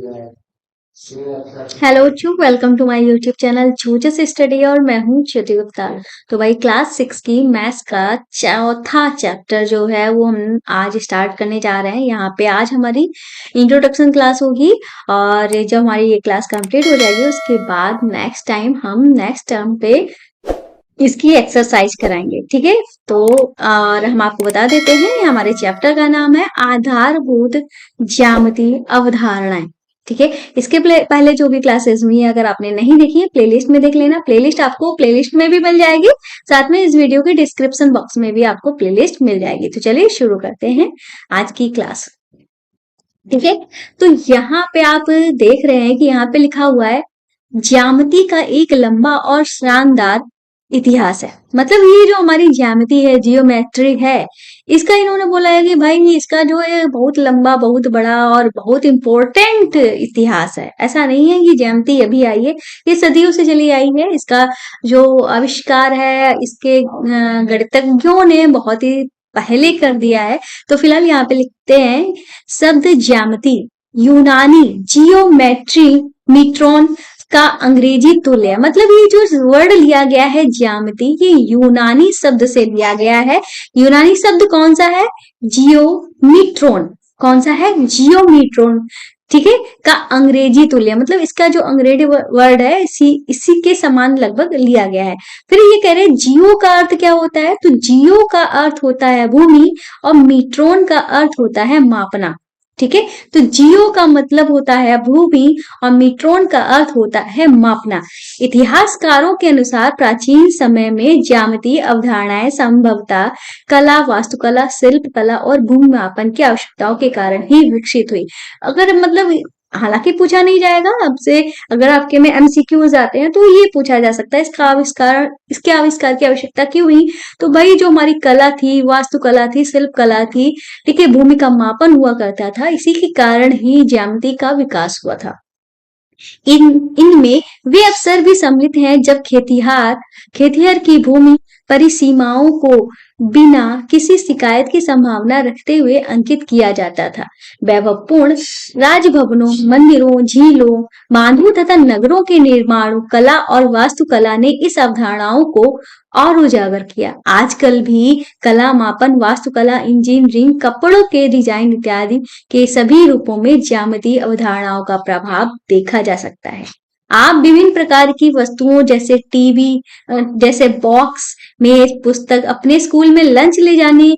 Hello Chu, welcome to my YouTube channel Chuz study और मैं हूँ च्युति गुप्ता। तो भाई क्लास 6 की मैथ्स का चौथा चैप्टर जो है वो हम आज स्टार्ट करने जा रहे हैं। यहाँ पे आज हमारी इंट्रोडक्शन क्लास होगी और जब हमारी ये क्लास कंप्लीट हो जाएगी उसके बाद नेक्स्ट टाइम हम नेक्स्ट टर्म पे इसकी एक्सरसाइज कराएंगे, ठीक है। तो और हम आपको बता देते हैं हमारे चैप्टर का नाम है आधारभूत ज्यामितीय अवधारणाएं, ठीक है। इसके पहले जो भी क्लासेस हुई है अगर आपने नहीं देखी है प्लेलिस्ट में देख लेना। प्लेलिस्ट आपको प्लेलिस्ट में भी मिल जाएगी, साथ में इस वीडियो के डिस्क्रिप्शन बॉक्स में भी आपको प्लेलिस्ट मिल जाएगी। तो चलिए शुरू करते हैं आज की क्लास, ठीक है। तो यहाँ पे आप देख रहे हैं कि यहाँ पे लिखा हुआ है ज्यामिति का एक लंबा और शानदार इतिहास है। मतलब ये जो हमारी ज्यामिति है, जियोमेट्री है, इसका इन्होंने बोला है कि भाई इसका जो है बहुत लंबा, बहुत बड़ा और बहुत इंपॉर्टेंट इतिहास है। ऐसा नहीं है कि ज्यामिति अभी आई है, ये सदियों से चली आई है। इसका जो आविष्कार है इसके गणितज्ञों ने बहुत ही पहले कर दिया है। तो फिलहाल यहाँ पे लिखते हैं शब्द ज्यामिति यूनानी जियोमेट्री मीट्रॉन का अंग्रेजी तुल्य। मतलब ये जो वर्ड लिया गया है ज्यामिति, ये यूनानी शब्द से लिया गया है। यूनानी शब्द कौन सा है? जियोमीट्रॉन। कौन सा है? जियोमीट्रॉन, ठीक है, का अंग्रेजी तुल्य। मतलब इसका जो अंग्रेजी वर्ड है इसी के समान लगभग लिया गया है। फिर ये कह रहे हैं जियो का अर्थ क्या होता है? तो जियो का अर्थ होता है भूमि और मीट्रॉन का अर्थ होता है मापना, ठीक है। तो जियो का मतलब होता है भूमि और मीट्रॉन का अर्थ होता है मापना। इतिहासकारों के अनुसार प्राचीन समय में ज्यामितीय अवधारणाएं संभवतः कला, वास्तुकला, शिल्प कला और भूमि मापन की आवश्यकताओं के कारण ही विकसित हुई। अगर मतलब हालांकि पूछा नहीं जाएगा आपसे, अगर आपके में एमसीक्यूज आते हैं तो ये पूछा जा सकता है इसके आविष्कार की आवश्यकता क्यों हुई। तो भाई जो हमारी कला थी, वास्तुकला थी, शिल्प कला थी, ठीक है, भूमि का मापन हुआ करता था, इसी के कारण ही ज्यामिति का विकास हुआ था। इनमें वे अवसर भी सम्मिलित हैं जब खेतिहर की भूमि परिसीमाओं को बिना किसी शिकायत की संभावना रखते हुए अंकित किया जाता था। वैभवपूर्ण राजभवनों, मंदिरों, झीलों, बांधों तथा नगरों के निर्माण कला और वास्तुकला ने इस अवधारणाओं को और उजागर किया। आजकल भी कला, मापन, वास्तुकला, इंजीनियरिंग, कपड़ों के डिजाइन इत्यादि के सभी रूपों में ज्यामितीय अवधारणाओं का प्रभाव देखा जा सकता है। आप विभिन्न प्रकार की वस्तुओं जैसे टीवी, जैसे बॉक्स, मेज, पुस्तक, अपने स्कूल में लंच ले जाने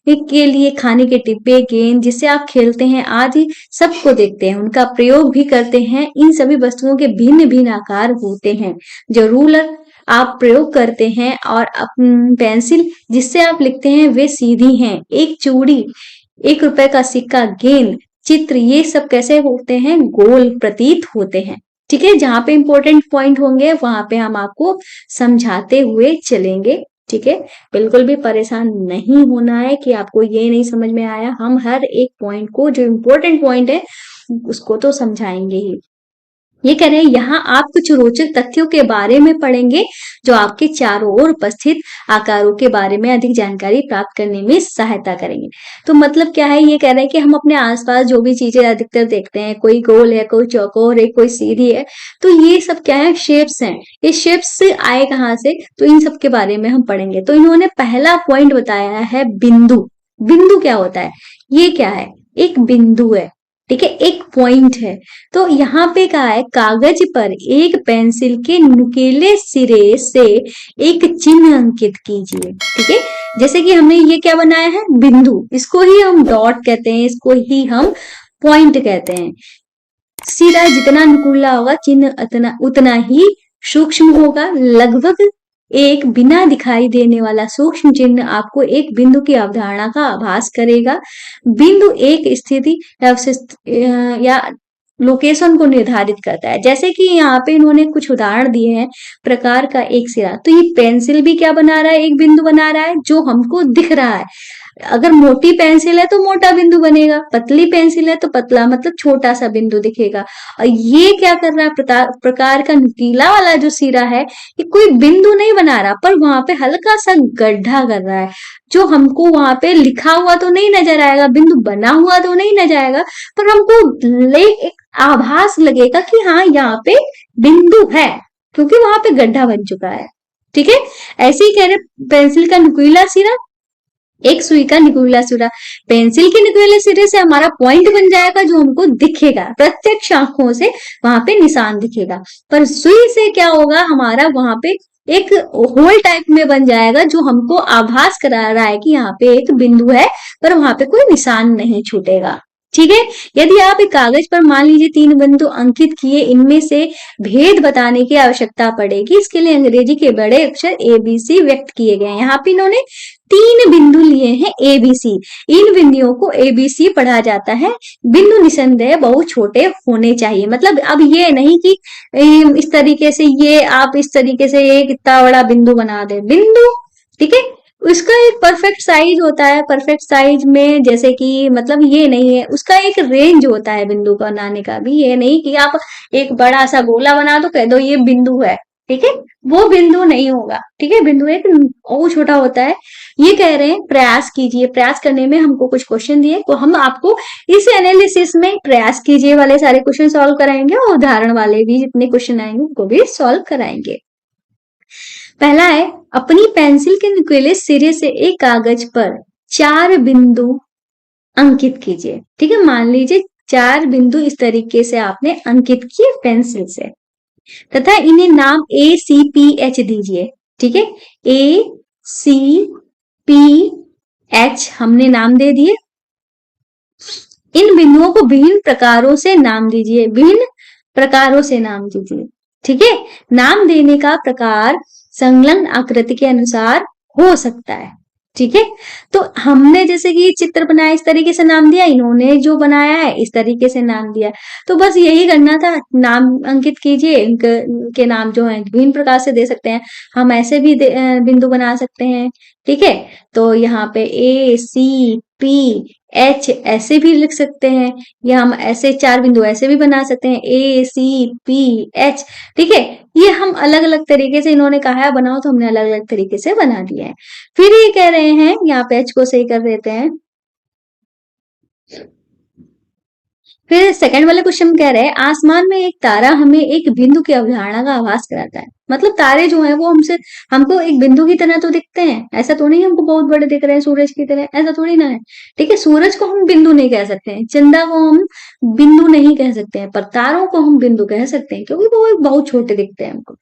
के लिए खाने के डिब्बे, गेंद जिससे आप खेलते हैं आदि सबको देखते हैं, उनका प्रयोग भी करते हैं। इन सभी वस्तुओं के भिन्न भिन्न आकार होते हैं। जो रूलर आप प्रयोग करते हैं और पेंसिल जिससे आप लिखते हैं वे सीधी हैं। एक चूड़ी, 1 रुपए का सिक्का, गेंद, चित्र, ये सब कैसे होते हैं? गोल प्रतीत होते हैं, ठीक है। जहां पे इंपॉर्टेंट पॉइंट होंगे वहां पे हम आपको समझाते हुए चलेंगे, ठीक है। बिल्कुल भी परेशान नहीं होना है कि आपको ये नहीं समझ में आया। हम हर एक पॉइंट को, जो इंपॉर्टेंट पॉइंट है उसको तो समझाएंगे ही। ये कह रहे हैं यहाँ आप कुछ रोचक तथ्यों के बारे में पढ़ेंगे जो आपके चारों ओर उपस्थित आकारों के बारे में अधिक जानकारी प्राप्त करने में सहायता करेंगे। तो मतलब क्या है? ये कह रहे हैं कि हम अपने आसपास जो भी चीजें अधिकतर देखते हैं, कोई गोल है, कोई चौकोर है, कोई सीधी है, तो ये सब क्या है? शेप्स हैं। ये शेप्स आए कहाँ से? तो इन सब के बारे में हम पढ़ेंगे। तो इन्होंने पहला पॉइंट बताया है बिंदु। बिंदु क्या होता है? ये क्या है? एक बिंदु है, ठीक है, एक पॉइंट है। तो यहाँ पे कहा है कागज पर एक पेंसिल के नुकीले सिरे से एक चिन्ह अंकित कीजिए, ठीक है। जैसे कि हमने ये क्या बनाया है? बिंदु। इसको ही हम डॉट कहते हैं, इसको ही हम पॉइंट कहते हैं। सिरा जितना नुकीला होगा चिन्ह उतना ही सूक्ष्म होगा। लगभग एक बिना दिखाई देने वाला सूक्ष्म चिन्ह आपको एक बिंदु की अवधारणा का आभास करेगा। बिंदु एक स्थिति या लोकेशन को निर्धारित करता है। जैसे कि यहाँ पे इन्होंने कुछ उदाहरण दिए हैं। प्रकार का एक सिरा, तो ये पेंसिल भी क्या बना रहा है? एक बिंदु बना रहा है जो हमको दिख रहा है। अगर मोटी पेंसिल है तो मोटा बिंदु बनेगा, पतली पेंसिल है तो पतला मतलब छोटा सा बिंदु दिखेगा। और ये क्या कर रहा है, प्रकार का नुकीला वाला जो सिरा है, ये कोई बिंदु नहीं बना रहा, पर वहां पे हल्का सा गड्ढा कर रहा है, जो हमको वहां पे लिखा हुआ तो नहीं नजर आएगा, बिंदु बना हुआ तो नहीं नजर आएगा, पर हमको एक आभास लगेगा कि हाँ यहाँ पे बिंदु है, क्योंकि वहां पे गड्ढा बन चुका है। ठीक है, ऐसे ही कह रहे पेंसिल का नुकीला सिरा, एक सुई का निकुला सिरा, पेंसिल के निकुले सिरे से हमारा पॉइंट बन जाएगा, जो हमको दिखेगा प्रत्यक्ष आंखों से, वहां पे निशान दिखेगा। पर सुई से क्या होगा, हमारा वहां पे एक होल टाइप में बन जाएगा, जो हमको आभास करा रहा है कि यहाँ पे एक बिंदु है, पर वहां पे कोई निशान नहीं छूटेगा। ठीक है, यदि आप एक कागज पर मान लीजिए 3 बिंदु अंकित किए, इनमें से भेद बताने की आवश्यकता पड़ेगी, इसके लिए अंग्रेजी के बड़े अक्षर ABC व्यक्त किए गए हैं। यहाँ पे इन्होंने 3 बिंदु लिए हैं ABC, इन बिंदुओं को ABC पढ़ा जाता है। बिंदु निसंदेह बहुत छोटे होने चाहिए, मतलब अब ये नहीं कि इस तरीके से ये आप इस तरीके से एक इतना बड़ा बिंदु बना दे, बिंदु, ठीक है, उसका एक परफेक्ट साइज होता है, परफेक्ट साइज में जैसे कि मतलब ये नहीं है, उसका एक रेंज होता है बिंदु बनाने का भी, ये नहीं कि आप एक बड़ा सा गोला बना दो कह दो ये बिंदु है, ठीक है, वो बिंदु नहीं होगा। ठीक है, बिंदु एक बहुत छोटा होता है। ये कह रहे हैं प्रयास कीजिए, प्रयास करने में हमको कुछ क्वेश्चन दिए, तो हम आपको इस एनालिसिस में प्रयास कीजिए वाले सारे क्वेश्चन सॉल्व कराएंगे, और उदाहरण वाले भी जितने क्वेश्चन आएंगे उनको भी सॉल्व कराएंगे। पहला है, अपनी पेंसिल के नुकीले सिरे से एक कागज पर 4 बिंदु अंकित कीजिए। ठीक है, मान लीजिए 4 बिंदु इस तरीके से आपने अंकित किए पेंसिल से, तथा इन्हें नाम ACPH दीजिए। ठीक है, ACPH हमने नाम दे दिए। इन बिंदुओं को विभिन्न प्रकारों से नाम दीजिए, विभिन्न प्रकारों से नाम दीजिए। ठीक है, नाम देने का प्रकार संलग्न आकृति के अनुसार हो सकता है। ठीक है, तो हमने जैसे कि चित्र बनाया इस तरीके से नाम दिया, इन्होंने जो बनाया है इस तरीके से नाम दिया, तो बस यही करना था, नाम अंकित कीजिए, इनके नाम जो है विभिन्न प्रकार से दे सकते हैं, हम ऐसे भी बिंदु बना सकते हैं। ठीक है, तो यहाँ पे ACPH ऐसे भी लिख सकते हैं, या हम ऐसे 4 बिंदु ऐसे भी बना सकते हैं, ACPH। ठीक है, ये हम अलग अलग तरीके से, इन्होंने कहा है बनाओ तो हमने अलग अलग तरीके से बना दिया है। फिर ये कह रहे हैं, यहाँ पे H को सही कर देते हैं। फिर सेकंड वाले क्वेश्चन कह रहे हैं, आसमान में एक तारा हमें एक बिंदु की अवधारणा का आभास कराता है। मतलब तारे जो है वो हमको एक बिंदु की तरह तो दिखते हैं, ऐसा तो नहीं हमको बहुत बड़े दिख रहे हैं सूरज की तरह, ऐसा थोड़ी ना है। ठीक है, सूरज को हम बिंदु नहीं कह सकते हैं, चंदा को हम बिंदु नहीं कह सकते हैं, पर तारों को हम बिंदु कह सकते हैं, क्योंकि वो बहुत छोटे दिखते हैं हमको।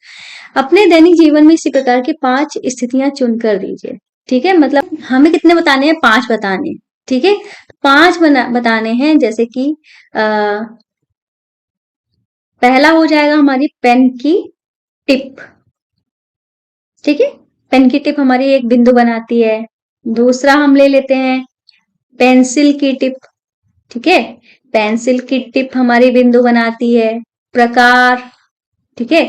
अपने दैनिक जीवन में इसी प्रकार की 5 स्थितियां चुनकर दीजिए। ठीक है, मतलब हमें कितने बताने हैं, 5 बताने हैं। ठीक है, 5 बताने हैं, जैसे कि पहला हो जाएगा हमारी पेन की टिप। ठीक है, पेन की टिप हमारी एक बिंदु बनाती है। दूसरा हम ले लेते हैं पेंसिल की टिप। ठीक है, पेंसिल की टिप हमारी बिंदु बनाती है। प्रकार, ठीक है,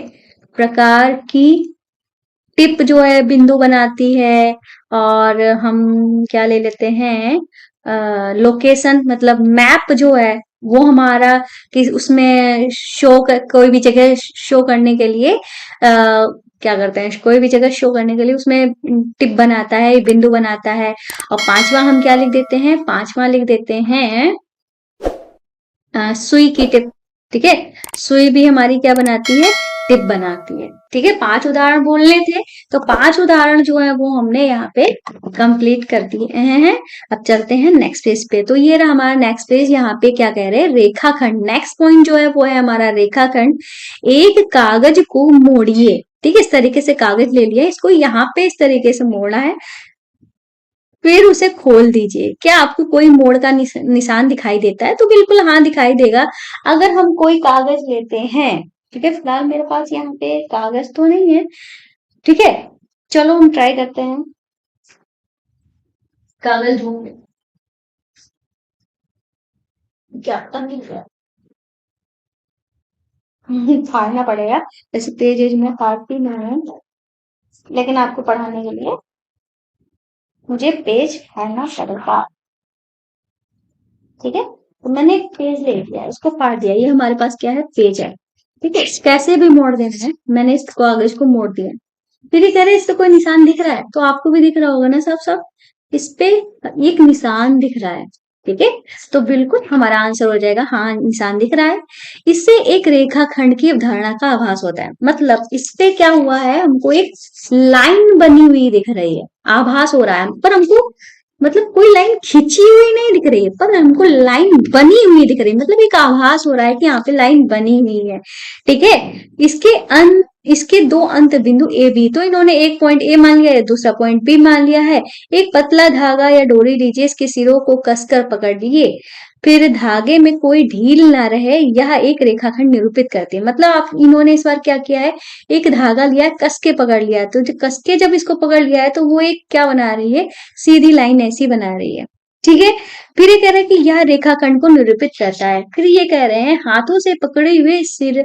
प्रकार की टिप जो है बिंदु बनाती है। और हम क्या ले लेते हैं, लोकेशन मतलब मैप जो है वो हमारा कि उसमें कोई भी जगह शो करने के लिए क्या करते हैं, कोई भी जगह शो करने के लिए उसमें टिप बनाता है, बिंदु बनाता है। और पांचवा हम क्या लिख देते हैं, पांचवा लिख देते हैं सुई की टिप। ठीक है, सुई भी हमारी क्या बनाती है, टिप बनाती है। ठीक है, 5 उदाहरण बोलने थे, तो 5 उदाहरण जो है वो हमने यहाँ पे कंप्लीट कर दिए हैं। अब चलते हैं नेक्स्ट पेज पे। तो ये रहा हमारा नेक्स्ट पेज, यहाँ पे क्या कह रहे हैं, रेखाखंड। नेक्स्ट पॉइंट जो है वो है हमारा रेखाखंड। एक कागज को मोड़िए। ठीक है, इस तरीके से कागज ले लिया, इसको यहाँ पे इस तरीके से मोड़ना है, फिर उसे खोल दीजिए। क्या आपको कोई मोड़ का निशान दिखाई देता है, तो बिल्कुल हाँ दिखाई देगा। अगर हम कोई कागज लेते हैं, ठीक है, फिलहाल मेरे पास यहाँ पे कागज तो नहीं है, ठीक है, चलो हम ट्राई करते हैं कागज ढूंढ, क्या पता नहीं गया, फाड़ना पड़ेगा। ऐसे तेज एज में फाड़ती नहीं है, लेकिन आपको पढ़ाने के लिए मुझे पेज फाड़ना पड़ेगा। ठीक है, तो मैंने एक पेज ले लिया, इसको फाड़ दिया, ये हमारे पास क्या है, पेज है। ठीक है, कैसे भी मोड़ देना है, मैंने इस कागज को मोड़ दिया। फिर ये कह रहे हैं इस पे कोई निशान दिख रहा है, तो आपको भी दिख रहा होगा ना साफ साफ, इस पे एक निशान दिख रहा है। ठीक है, तो बिल्कुल हमारा आंसर हो जाएगा हाँ, निशान दिख रहा है। इससे एक रेखाखंड की अवधारणा का आभास होता है, मतलब इस पे क्या हुआ है, हमको एक लाइन बनी हुई दिख रही है, आभास हो रहा है, पर हमको मतलब कोई लाइन खींची हुई नहीं दिख रही है, पर हमको लाइन बनी हुई दिख रही है, मतलब एक आभास हो रहा है कि यहाँ पे लाइन बनी हुई है। ठीक है, इसके अंत, इसके दो अंत बिंदु ए बी, तो इन्होंने एक पॉइंट ए मान लिया है, दूसरा पॉइंट बी मान लिया है। एक पतला धागा या डोरी लीजिए, इसके सिरों को कसकर पकड़ लिए, फिर धागे में कोई ढील ना रहे, यह एक रेखाखंड निरूपित करते हैं। मतलब आप, इन्होंने इस बार क्या किया है, एक धागा लिया, कस के पकड़ लिया, तो जो कस के जब इसको पकड़ लिया है, तो वो एक क्या बना रही है, सीधी लाइन ऐसी बना रही है। ठीक है, फिर ये कह रहे हैं कि यह रेखाखंड को निरूपित करता है। फिर ये कह रहे हैं हाथों से पकड़े हुए सिर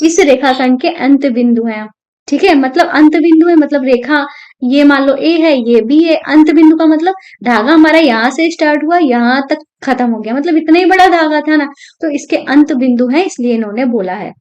इस रेखाखंड के अंत बिंदु हैं। ठीक है, मतलब अंत बिंदु है, मतलब रेखा, ये मान लो ए है, ये बी है, अंत बिंदु का मतलब धागा हमारा यहाँ से स्टार्ट हुआ, यहाँ तक खत्म हो गया, मतलब इतना ही बड़ा धागा था ना, तो इसके अंत बिंदु है, इसलिए इन्होंने बोला है।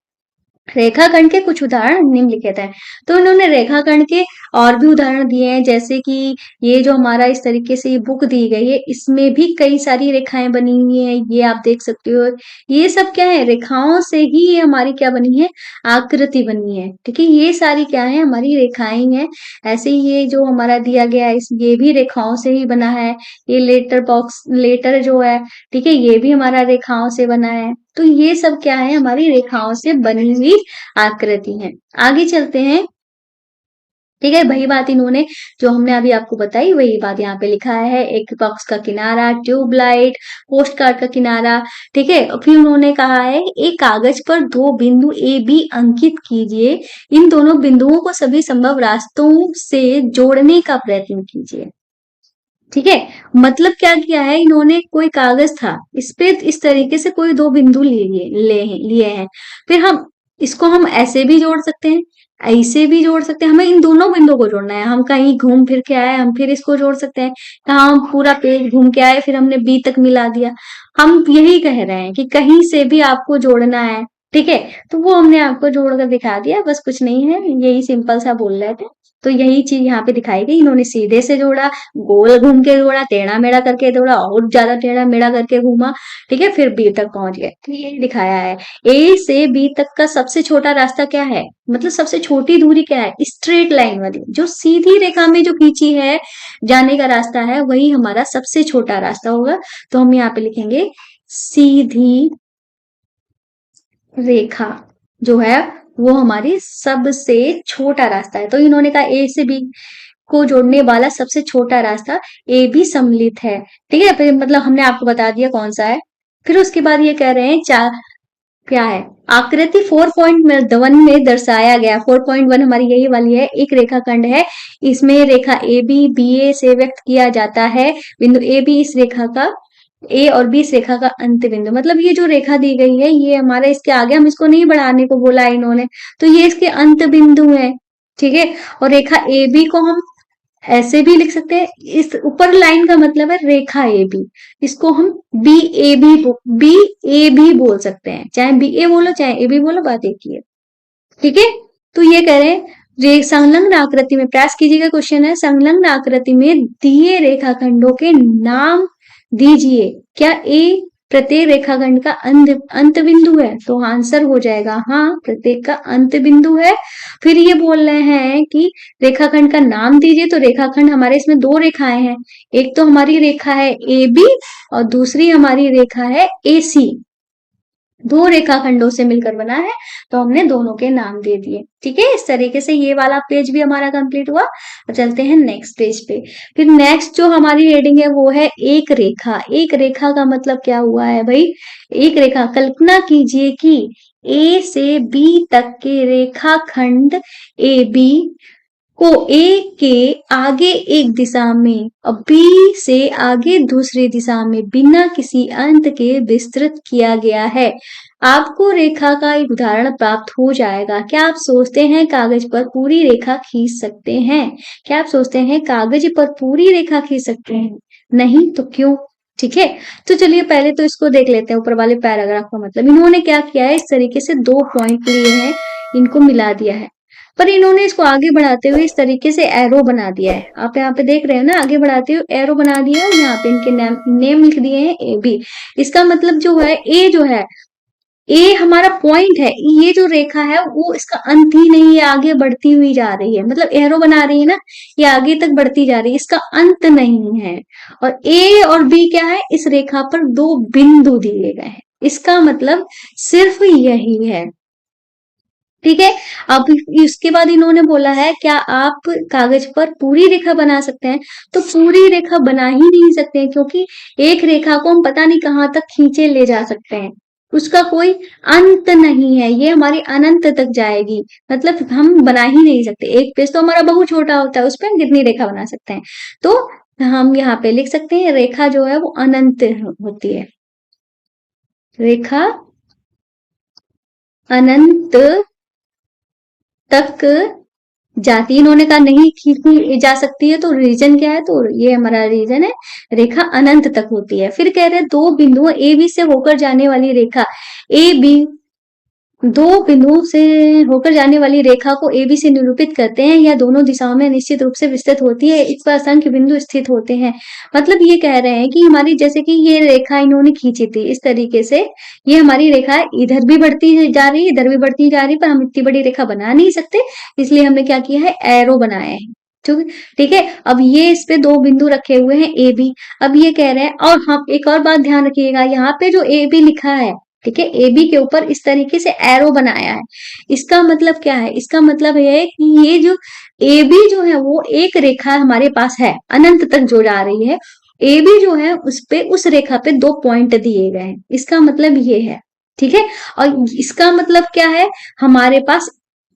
रेखाखंड के कुछ उदाहरण निम्नलिखित हैं। तो इन्होंने रेखाखंड के और भी उदाहरण दिए हैं, जैसे कि ये जो हमारा इस तरीके से ये बुक दी गई है, इसमें भी कई सारी रेखाएं बनी हुई हैं, ये आप देख सकते हो। ये सब क्या है, रेखाओं से ही ये हमारी क्या बनी है, आकृति बनी है। ठीक है, ये सारी क्या है, हमारी रेखाएं हैं। ऐसे ही ये जो हमारा दिया गया है, ये भी रेखाओं से ही बना है। ये लेटर बॉक्स, लेटर जो है, ठीक है, ये भी हमारा रेखाओं से बना है। तो ये सब क्या है, हमारी रेखाओं से बनी हुई आकृति है। आगे चलते हैं। ठीक है, वही बात इन्होंने जो हमने अभी आपको बताई, वही बात यहाँ पे लिखा है, एक बॉक्स का किनारा, ट्यूबलाइट, पोस्ट कार्ड का किनारा। ठीक है, फिर उन्होंने कहा है एक कागज पर दो बिंदु ए बी अंकित कीजिए, इन दोनों बिंदुओं को सभी संभव रास्तों से जोड़ने का प्रयत्न कीजिए। ठीक है, मतलब क्या किया है इन्होंने, कोई कागज था, इस पे इस तरीके से कोई दो बिंदु लिए हैं। फिर हम इसको हम ऐसे भी जोड़ सकते हैं, ऐसे भी जोड़ सकते हैं, हमें इन दोनों बिंदुओं को जोड़ना है। हम कहीं घूम फिर के आए, हम फिर इसको जोड़ सकते हैं। कहा हम पूरा पेज घूम के आए, फिर हमने बी तक मिला दिया। हम यही कह रहे हैं कि कहीं से भी आपको जोड़ना है। ठीक है, तो वो हमने आपको जोड़कर दिखा दिया, बस कुछ नहीं है, यही सिंपल सा बोल रहे थे। तो यही चीज यहाँ पे दिखाई गई, इन्होंने सीधे से जोड़ा, गोल घूम के जोड़ा, टेढ़ा मेढ़ा करके जोड़ा, और ज्यादा टेढ़ा मेढ़ा करके घूमा। ठीक है, फिर बी तक पहुंच गए, तो ये दिखाया है। ए से बी तक का सबसे छोटा रास्ता क्या है, मतलब सबसे छोटी दूरी क्या है, स्ट्रेट लाइन वाली, जो सीधी रेखा में जो खींची है जाने का रास्ता है, वही हमारा सबसे छोटा रास्ता होगा। तो हम यहाँ पे लिखेंगे सीधी रेखा जो है वो हमारी सबसे छोटा रास्ता है। तो इन्होंने कहा ए से बी को जोड़ने वाला सबसे छोटा रास्ता ए बी सम्मिलित है। ठीक है, फिर मतलब हमने आपको बता दिया कौन सा है। फिर उसके बाद ये कह रहे हैं चार, क्या है, आकृति 4.1 में दर्शाया गया। 4.1 हमारी यही वाली है, एक रेखाखंड है, इसमें रेखा ए बी बी ए से व्यक्त किया जाता है। बिंदु ए बी इस रेखा का, ए और बी इस रेखा का अंत बिंदु, मतलब ये जो रेखा दी गई है ये हमारे, इसके आगे हम इसको नहीं बढ़ाने को बोला है इन्होंने, तो ये इसके अंत बिंदु है। ठीक है, और रेखा ए बी को हम ऐसे भी लिख सकते हैं, इस ऊपर लाइन का मतलब है रेखा ए बी, इसको हम बी ए भी बोल सकते हैं, चाहे बी ए बोलो चाहे ए बी बोलो, बात एक ही है। ठीक है, तो ये कह रहे हैं संलग्न आकृति में, प्रयास कीजिएगा, क्वेश्चन है, संलग्न आकृति में दिए रेखाखंडों के नाम दीजिए, क्या ए प्रत्येक रेखाखंड का अंत बिंदु है, तो आंसर हो जाएगा हाँ, प्रत्येक का अंत बिंदु है। फिर ये बोल रहे हैं कि रेखाखंड का नाम दीजिए, तो रेखाखंड हमारे इसमें दो रेखाएं हैं, एक तो हमारी रेखा है ए बी और दूसरी हमारी रेखा है ए सी, दो रेखाखंडों से मिलकर बना है, तो हमने दोनों के नाम दे दिए। ठीक है, इस तरीके से ये वाला पेज भी हमारा कंप्लीट हुआ। चलते हैं नेक्स्ट पेज पे। फिर नेक्स्ट जो हमारी हेडिंग है वो है एक रेखा। एक रेखा का मतलब क्या हुआ है भाई, एक रेखा, कल्पना कीजिए कि ए से बी तक के रेखाखंड ए बी को ए के आगे एक दिशा में और बी से आगे दूसरी दिशा में बिना किसी अंत के विस्तृत किया गया है। आपको रेखा का एक उदाहरण प्राप्त हो जाएगा। क्या आप सोचते हैं कागज पर पूरी रेखा खींच सकते हैं? क्या आप सोचते हैं कागज पर पूरी रेखा खींच सकते हैं? नहीं तो क्यों? ठीक है, तो चलिए पहले तो इसको देख लेते हैं ऊपर वाले पैराग्राफ का मतलब। इन्होंने क्या किया है, इस तरीके से दो पॉइंट लिए हैं, इनको मिला दिया है, पर इन्होंने इसको आगे बढ़ाते हुए इस तरीके से एरो बना दिया है। आप यहाँ पे देख रहे हो ना, आगे बढ़ाते हुए एरो बना दिया है, यहाँ पे इनके नेम लिख दिए हैं ए बी। इसका मतलब जो है ए जो है, ए हमारा पॉइंट है, ये जो रेखा है वो इसका अंत ही नहीं है, आगे बढ़ती हुई जा रही है, मतलब एरो बना रही है ना, ये आगे तक बढ़ती जा रही है, इसका अंत नहीं है। और ए और बी क्या है, इस रेखा पर दो बिंदु दिए गए हैं, इसका मतलब सिर्फ यही है। ठीक है, अब इसके बाद इन्होंने बोला है क्या आप कागज पर पूरी रेखा बना सकते हैं? तो पूरी रेखा बना ही नहीं सकते, क्योंकि एक रेखा को हम पता नहीं कहाँ तक खींचे ले जा सकते हैं, उसका कोई अंत नहीं है, ये हमारी अनंत तक जाएगी, मतलब हम बना ही नहीं सकते। एक पेज तो हमारा बहुत छोटा होता है, उस पर हम कितनी रेखा बना सकते हैं? तो हम यहाँ पे लिख सकते हैं रेखा जो है वो अनंत होती है, रेखा अनंत तक जाती। इन्होंने कहा नहीं खींची जा सकती है, तो रीजन क्या है, तो ये हमारा रीजन है, रेखा अनंत तक होती है। फिर कह रहे हैं दो बिंदुओं ए बी से होकर जाने वाली रेखा ए बी, दो बिंदुओं से होकर जाने वाली रेखा को ए बी से निरूपित करते हैं, या दोनों दिशाओं में निश्चित रूप से विस्तृत होती है, इस पर असंख्य बिंदु स्थित होते हैं। मतलब ये कह रहे हैं कि हमारी जैसे कि ये रेखा इन्होंने खींची थी इस तरीके से, ये हमारी रेखा इधर भी बढ़ती जा रही है, इधर भी बढ़ती जा रही है, पर हम इतनी बड़ी रेखा बना नहीं सकते, इसलिए हमने क्या किया है, एरो बनाया है। ठीक है, अब ये इस पे दो बिंदु रखे हुए हैं ए बी। अब ये कह रहे हैं, और हम एक और बात ध्यान रखिएगा, यहाँ पे जो ए बी लिखा है, ठीक है, ए बी के ऊपर इस तरीके से एरो बनाया है, इसका मतलब क्या है, इसका मतलब यह है कि ये जो ए बी जो है वो एक रेखा हमारे पास है, अनंत तक जो जा रही है, ए बी जो है उस पे, उस रेखा पे दो पॉइंट दिए गए हैं, इसका मतलब ये है। ठीक है, और इसका मतलब क्या है, हमारे पास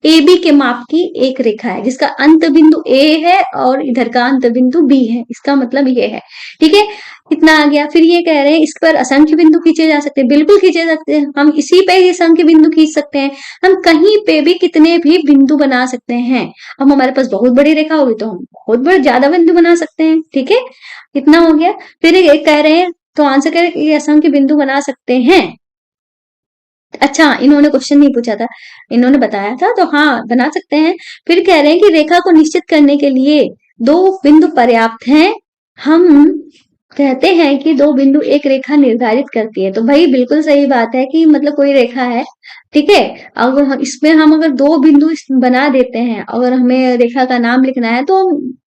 ए बी के माप की एक रेखा है जिसका अंत बिंदु ए है और इधर का अंत बिंदु बी है, इसका मतलब ये है। ठीक है, इतना आ गया। फिर ये कह रहे हैं इस पर असंख्य बिंदु खींचे जा सकते हैं, बिल्कुल खींचे जा सकते हैं, हम इसी पे ही असंख्य बिंदु खींच सकते हैं, हम कहीं पे भी कितने भी बिंदु बना सकते हैं। अब हमारे पास बहुत बड़ी रेखा होगी तो हम बहुत बड़े ज्यादा बिंदु बना सकते हैं। ठीक है, इतना हो गया। फिर एक कह रहे हैं, तो आंसर कह रहे हैं ये असंख्य बिंदु बना सकते हैं। अच्छा, इन्होंने क्वेश्चन नहीं पूछा था, इन्होंने बताया था, तो हाँ बना सकते हैं। फिर कह रहे हैं कि रेखा को निश्चित करने के लिए दो बिंदु पर्याप्त हैं। हम कहते हैं कि दो बिंदु एक रेखा निर्धारित करती है, तो भाई बिल्कुल सही बात है कि मतलब कोई रेखा है, ठीक है, अगर इसमें हम अगर दो बिंदु बना देते हैं, अगर हमें रेखा का नाम लिखना है तो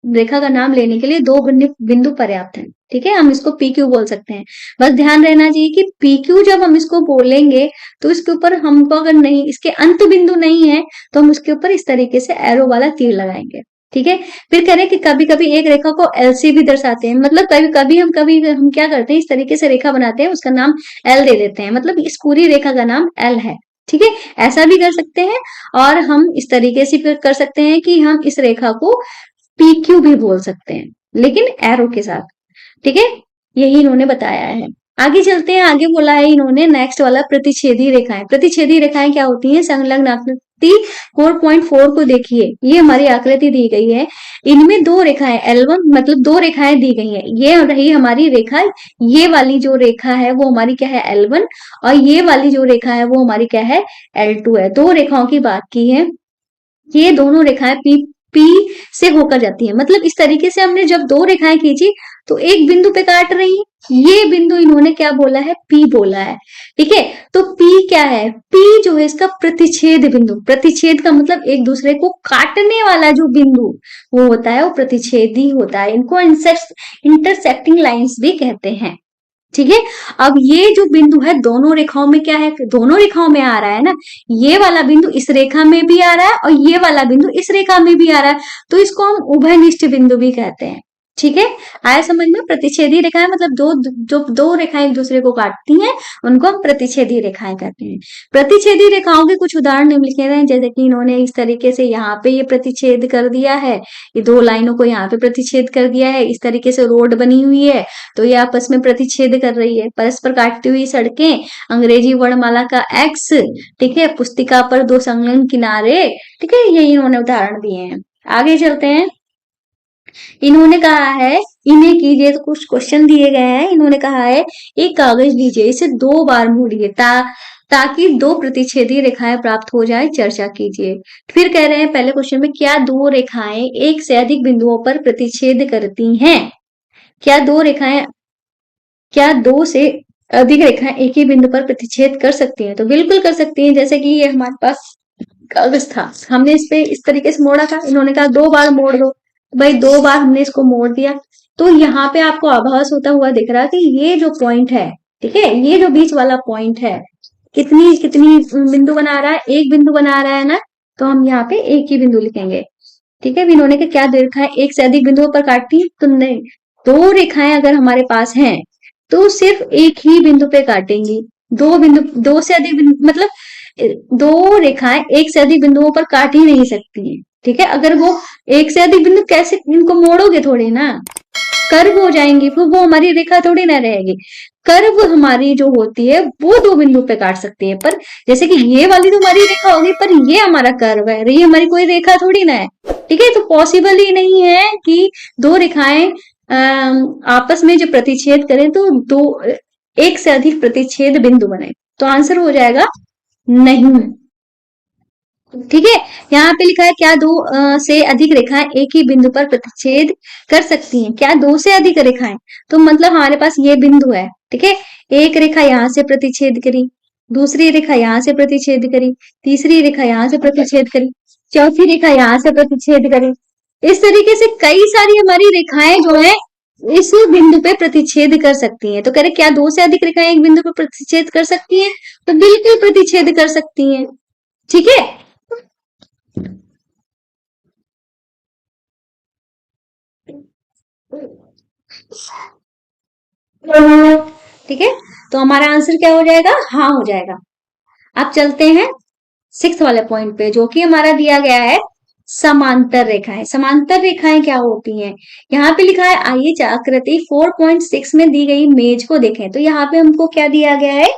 रेखा का नाम लेने के लिए दो बिंदु पर्याप्त है। ठीक है, हम इसको पी क्यू बोल सकते हैं। बस ध्यान रहना चाहिए कि पी क्यू जब हम इसको बोलेंगे तो इसके ऊपर हमको अगर नहीं, इसके अंत बिंदु नहीं है, तो हम उसके ऊपर इस तरीके से एरो वाला तीर लगाएंगे। ठीक है, फिर कह रहे हैं कि कभी कभी एक रेखा को एलसी भी दर्शाते हैं, मतलब कभी हम क्या करते हैं, इस तरीके से रेखा बनाते हैं, उसका नाम एल दे देते हैं, मतलब इस पूरी रेखा का नाम एल है। ठीक है, ऐसा भी कर सकते हैं, और हम इस तरीके से फिर कर सकते हैं कि हम इस रेखा को पी क्यू भी बोल सकते हैं, लेकिन एरो के साथ। ठीक है, यही इन्होंने बताया है। आगे चलते हैं, आगे बोला है इन्होंने नेक्स्ट वाला प्रतिच्छेदी रेखाएं। प्रतिच्छेदी रेखाएं क्या होती हैं, संलग्न आकृति 4.4 को देखिए, ये हमारी आकृति दी गई है, इनमें दो रेखाएं L1, मतलब दो रेखाएं दी गई हैं, ये रही हमारी रेखा, ये वाली जो रेखा है वो हमारी क्या है, L1, और ये वाली जो रेखा है वो हमारी क्या है, L2 है। दो रेखाओं की बात की है, ये दोनों रेखाएं पी से होकर जाती है, मतलब इस तरीके से हमने जब दो रेखाएं खींची तो एक बिंदु पे काट रही है, ये बिंदु इन्होंने क्या बोला है, पी बोला है। ठीक है, तो पी क्या है, पी जो है इसका प्रतिच्छेद बिंदु, प्रतिच्छेद का मतलब एक दूसरे को काटने वाला जो बिंदु वो होता है वो प्रतिच्छेदी होता है, इनको इंटरसेक्टिंग लाइंस भी कहते हैं। ठीक है, अब ये जो बिंदु है दोनों रेखाओं में क्या है, दोनों रेखाओं में आ रहा है ना, ये वाला बिंदु इस रेखा में भी आ रहा है और ये वाला बिंदु इस रेखा में भी आ रहा है, तो इसको हम उभयनिष्ठ बिंदु भी कहते हैं। ठीक है, आया समझ में। प्रतिच्छेदी रेखाएं मतलब दो रेखाएं एक दूसरे को काटती हैं, उनको हम प्रतिच्छेदी रेखाएं कहते हैं। प्रतिच्छेदी रेखाओं के कुछ उदाहरण निम्नलिखित हैं, जैसे कि इन्होंने इस तरीके से यहाँ पे ये प्रतिच्छेद कर दिया है, ये दो लाइनों को यहाँ पे प्रतिच्छेद कर दिया है, इस तरीके से रोड बनी हुई है तो ये आपस में प्रतिच्छेद कर रही है। परस्पर काटती हुई सड़कें, अंग्रेजी वर्णमाला का एक्स, ठीक है, पुस्तिका पर दो संलग्न किनारे, ठीक है, ये इन्होंने उदाहरण दिए हैं। आगे चलते हैं। इन्होंने कहा है, इन्हें कीजिए, तो कुछ क्वेश्चन दिए गए हैं। इन्होंने कहा है एक कागज लीजिए, इसे 2 बार मोड़िए ताकि 2 प्रतिच्छेदी रेखाएं प्राप्त हो जाए, चर्चा कीजिए। फिर कह रहे हैं पहले क्वेश्चन में, क्या 2 रेखाएं एक से अधिक बिंदुओं पर प्रतिच्छेद करती हैं? क्या 2 से अधिक रेखाएं एक ही बिंदु पर प्रतिच्छेद कर सकती हैं? तो बिल्कुल कर सकती हैं। जैसे कि ये हमारे पास कागज था, हमने इस पे इस तरीके से मोड़ा था, इन्होंने कहा 2 बार मोड़ दो, भाई 2 बार हमने इसको मोड़ दिया, तो यहाँ पे आपको आभास होता हुआ दिख रहा है कि ये जो पॉइंट है, ठीक है, ये जो बीच वाला पॉइंट है, कितनी कितनी बिंदु बना रहा है? एक बिंदु बना रहा है ना, तो हम यहाँ पे एक ही बिंदु लिखेंगे। ठीक है, इन्होंने के क्या दो रेखाएं एक से अधिक बिंदुओं पर काटी? तो नहीं, 2 रेखाएं अगर हमारे पास हैं तो सिर्फ एक ही बिंदु पे काटेंगी। 2 से अधिक बिंदु मतलब 2 रेखाएं एक से अधिक बिंदुओं पर काट ही नहीं सकती हैं। ठीक है, अगर वो एक से अधिक बिंदु, कैसे इनको मोड़ोगे थोड़ी ना, कर्व हो जाएंगी, फिर वो हमारी रेखा थोड़ी ना रहेगी। कर्व हमारी जो होती है वो 2 बिंदु पे काट सकती है, पर जैसे कि ये वाली तो हमारी रेखा होगी, पर ये हमारा कर्व है, ये हमारी कोई रेखा थोड़ी ना है। ठीक है, तो पॉसिबल ही नहीं है कि 2 रेखाएं आपस में जो प्रतिच्छेद करें तो एक से अधिक प्रतिच्छेद बिंदु बने। तो आंसर हो जाएगा नहीं। ठीक है, यहाँ पे लिखा है क्या 2 से अधिक रेखाएं एक ही बिंदु पर प्रतिच्छेद कर सकती हैं? क्या 2 से अधिक रेखाएं? तो मतलब हमारे पास ये बिंदु है, ठीक है, एक रेखा यहाँ से प्रतिच्छेद करी, दूसरी रेखा यहाँ से प्रतिच्छेद करी, तीसरी रेखा यहाँ से प्रतिच्छेद करी, चौथी रेखा यहाँ से प्रतिच्छेद करी। इस तरीके से कई सारी हमारी रेखाएं जो है इस बिंदु पे प्रतिच्छेद कर सकती हैं। तो कह रहे क्या 2 से अधिक रेखाएं एक बिंदु पर प्रतिच्छेद कर सकती हैं? तो बिल्कुल प्रतिच्छेद कर सकती हैं। ठीक है, ठीक है, तो हमारा आंसर क्या हो जाएगा? हाँ हो जाएगा। अब चलते हैं 6th वाले पॉइंट पे, जो कि हमारा दिया गया है समांतर रेखाएं। समांतर रेखाएं क्या होती हैं? यहाँ पे लिखा है, आइए आकृति 4.6 में दी गई मेज को देखें। तो यहाँ पे हमको क्या दिया गया है?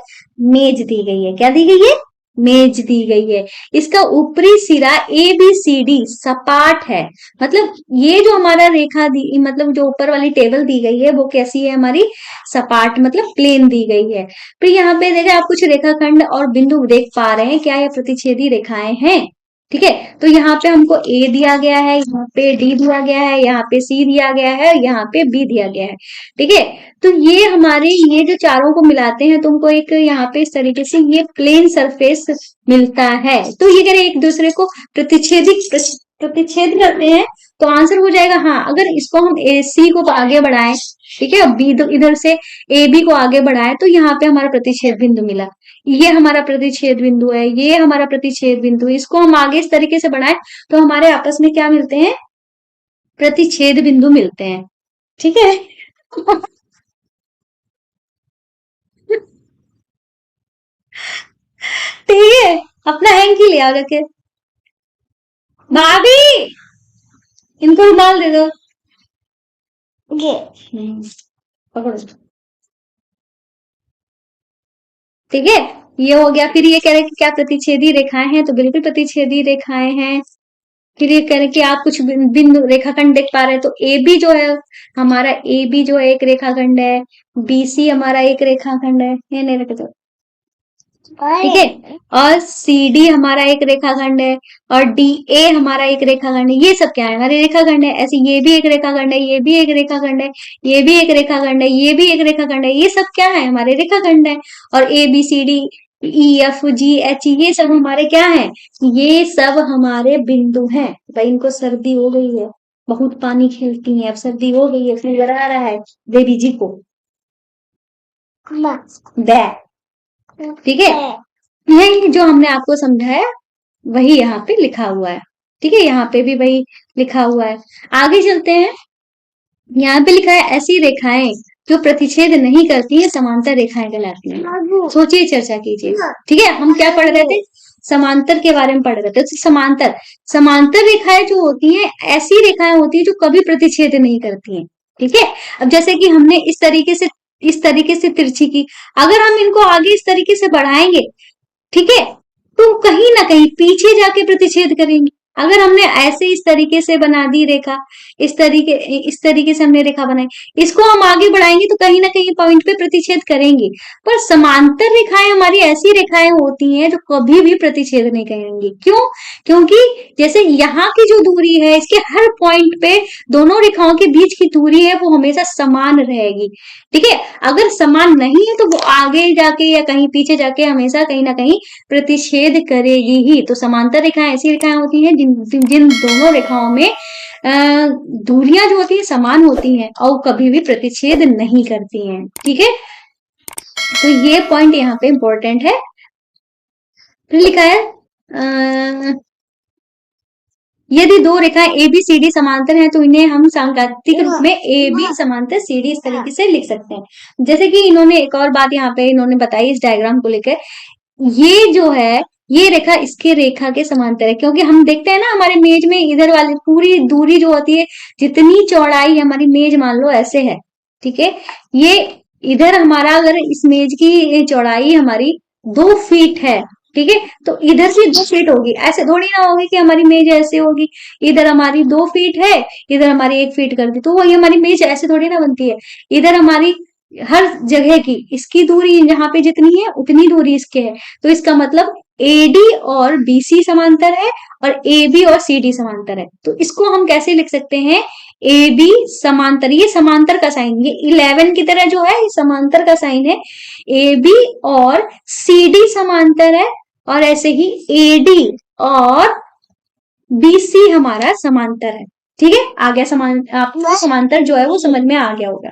मेज दी गई है। क्या दी गई है? मेज दी गई है। इसका ऊपरी सिरा ABCD सपाट है, मतलब ये जो हमारा रेखा दी, मतलब जो ऊपर वाली टेबल दी गई है वो कैसी है? हमारी सपाट, मतलब प्लेन दी गई है। फिर यहाँ पे देखें आप, कुछ रेखाखंड और बिंदु देख पा रहे हैं, क्या ये प्रतिच्छेदी रेखाएं हैं? ठीक है, तो यहाँ पे हमको A दिया गया है, यहाँ पे D दिया गया है, यहाँ पे C दिया गया है, यहाँ पे B दिया गया है। ठीक है, तो ये हमारे, ये जो चारों को मिलाते हैं तुमको एक यहाँ पे इस तरीके से ये प्लेन सरफेस मिलता है। तो ये अगर एक दूसरे को प्रतिच्छेद करते हैं तो आंसर हो जाएगा हाँ। अगर इसको हम AC को आगे बढ़ाएं, ठीक है, B इधर से AB को आगे बढ़ाएं, तो यहाँ पे हमारा प्रतिच्छेद बिंदु मिला। ये हमारा प्रतिच्छेद बिंदु है, ये हमारा प्रतिच्छेद बिंदु है। इसको हम आगे इस तरीके से बढ़ाएं तो हमारे आपस में क्या मिलते हैं? प्रतिच्छेद बिंदु मिलते हैं। ठीक है ठीक है, अपना हैंकी ले आओ रखे। भाभी, इनको रुमाल दे दो। ये पकड़ो। ठीक है, ये हो गया। फिर ये कह रहे हैं कि क्या प्रतिच्छेदी रेखाएं हैं? तो बिल्कुल प्रतिच्छेदी रेखाएं हैं। फिर ये कह रहे हैं कि आप कुछ बिंदु रेखाखंड देख पा रहे हैं, तो AB जो है हमारा, AB जो है एक रेखाखंड है, BC हमारा एक रेखाखंड है, ये नहीं रखे तो ठीक है, और CD हमारा एक रेखाखंड है, और DA हमारा एक रेखाखंड है। ये सब क्या है? हमारे रेखाखंड है। ऐसे ये भी एक रेखाखंड है, ये भी एक रेखाखंड है, ये भी एक रेखाखंड है, ये भी एक रेखाखंड है। ये सब क्या है? हमारे रेखाखंड है। और ABCDEFGH ये सब हमारे क्या है? ये सब हमारे बिंदु हैं। भाई इनको सर्दी हो गई है, बहुत पानी खेलती है, अब सर्दी हो गई है, फीवर आ रहा है बेबी जी को। बै ठीक है, यही जो हमने आपको समझाया वही यहाँ पे लिखा हुआ है। ठीक है, यहाँ पे भी वही लिखा हुआ है। आगे चलते हैं। यहाँ पे लिखा है ऐसी रेखाएं जो प्रतिच्छेद नहीं करती है समांतर रेखाएं कहलाती हैं। सोचिए, चर्चा कीजिए। ठीक है, हम क्या पढ़ रहे थे? समांतर के बारे में पढ़ रहे थे। तो समांतर समांतर रेखाएं जो होती हैं ऐसी रेखाएं होती है जो कभी प्रतिच्छेद नहीं करती हैं। ठीक है, अब जैसे कि हमने इस तरीके से तिरछी की, अगर हम इनको आगे इस तरीके से बढ़ाएंगे, ठीक है, तो कहीं ना कहीं पीछे जाके प्रतिच्छेद करेंगे। अगर हमने ऐसे इस तरीके से बना दी रेखा, इस तरीके से हमने रेखा बनाई, इसको हम आगे बढ़ाएंगे तो कहीं ना कहीं पॉइंट पे प्रतिच्छेद करेंगे। पर समांतर रेखाएं हमारी ऐसी रेखाएं होती हैं जो कभी भी प्रतिच्छेद नहीं करेंगी। क्यों? क्योंकि जैसे यहाँ की जो दूरी है, इसके हर पॉइंट पे दोनों रेखाओं के बीच की दूरी है वो हमेशा समान रहेगी। ठीक है, अगर समान नहीं है तो वो आगे जाके या कहीं पीछे जाके हमेशा कहीं ना कहीं प्रतिच्छेद करेगी ही। तो समांतर रेखाएं ऐसी रेखाएं होती हैं जिन जिन दोनों रेखाओं में दूरियां जो होती है समान होती हैं और कभी भी प्रतिच्छेद नहीं करती हैं। ठीक है, तो ये पॉइंट यहाँ पे इंपॉर्टेंट है। फिर लिखा है यदि दो रेखाएं ए बी सी डी समांतर हैं तो इन्हें हम सांकेतिक रूप में ए बी समांतर सी डी इस तरीके से लिख सकते हैं। जैसे कि इन्होंने एक और बात यहाँ पे इन्होंने बताई इस डायग्राम को लेकर, ये जो है ये रेखा इसके रेखा के समांतर है, क्योंकि हम देखते हैं ना हमारे मेज में इधर वाली पूरी दूरी जो होती है, जितनी चौड़ाई हमारी मेज मान लो ऐसे है, ठीक है, ये इधर हमारा अगर इस मेज की चौड़ाई हमारी 2 फीट है, ठीक है, तो इधर भी 2 फीट होगी। ऐसे थोड़ी ना होगी कि हमारी मेज ऐसे होगी, इधर हमारी 2 फीट है, इधर हमारी 1 फीट कर दी, तो वही हमारी मेज ऐसे थोड़ी ना बनती है। इधर हमारी हर जगह की इसकी दूरी यहाँ पे जितनी है उतनी दूरी इसके है, तो इसका मतलब AD और BC समांतर है और AB और CD समांतर है। तो इसको हम कैसे लिख सकते हैं? AB समांतर, ये समांतर का साइन, ये 11 की तरह जो है ये समांतर का साइन है। AB और CD समांतर है और ऐसे ही AD और BC हमारा समांतर है। ठीक है, आ गया आपको समांतर जो है वो समझ में आ गया होगा।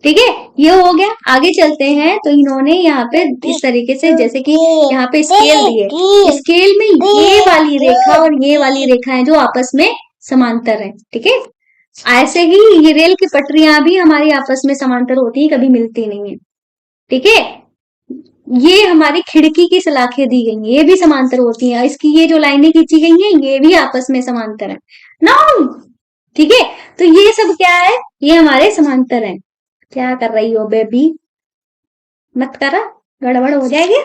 ठीक है, ये हो गया। आगे चलते हैं तो इन्होंने यहाँ पे इस तरीके से, जैसे कि यहाँ पे स्केल दिए, स्केल में ये वाली रेखा और ये वाली रेखा है जो आपस में समांतर है। ठीक है, ऐसे ही ये रेल की पटरियां भी हमारी आपस में समांतर होती है, कभी मिलती नहीं है। ठीक है, ये हमारी खिड़की की सलाखें दी गई हैं, ये भी समांतर होती हैं। इसकी ये जो लाइनें खींची गई हैं ये भी आपस में समांतर है ना। ठीक है, तो ये सब क्या है? ये हमारे समांतर हैं। क्या कर रही हो बेबी? मत करा, गड़बड़ हो जाएगी।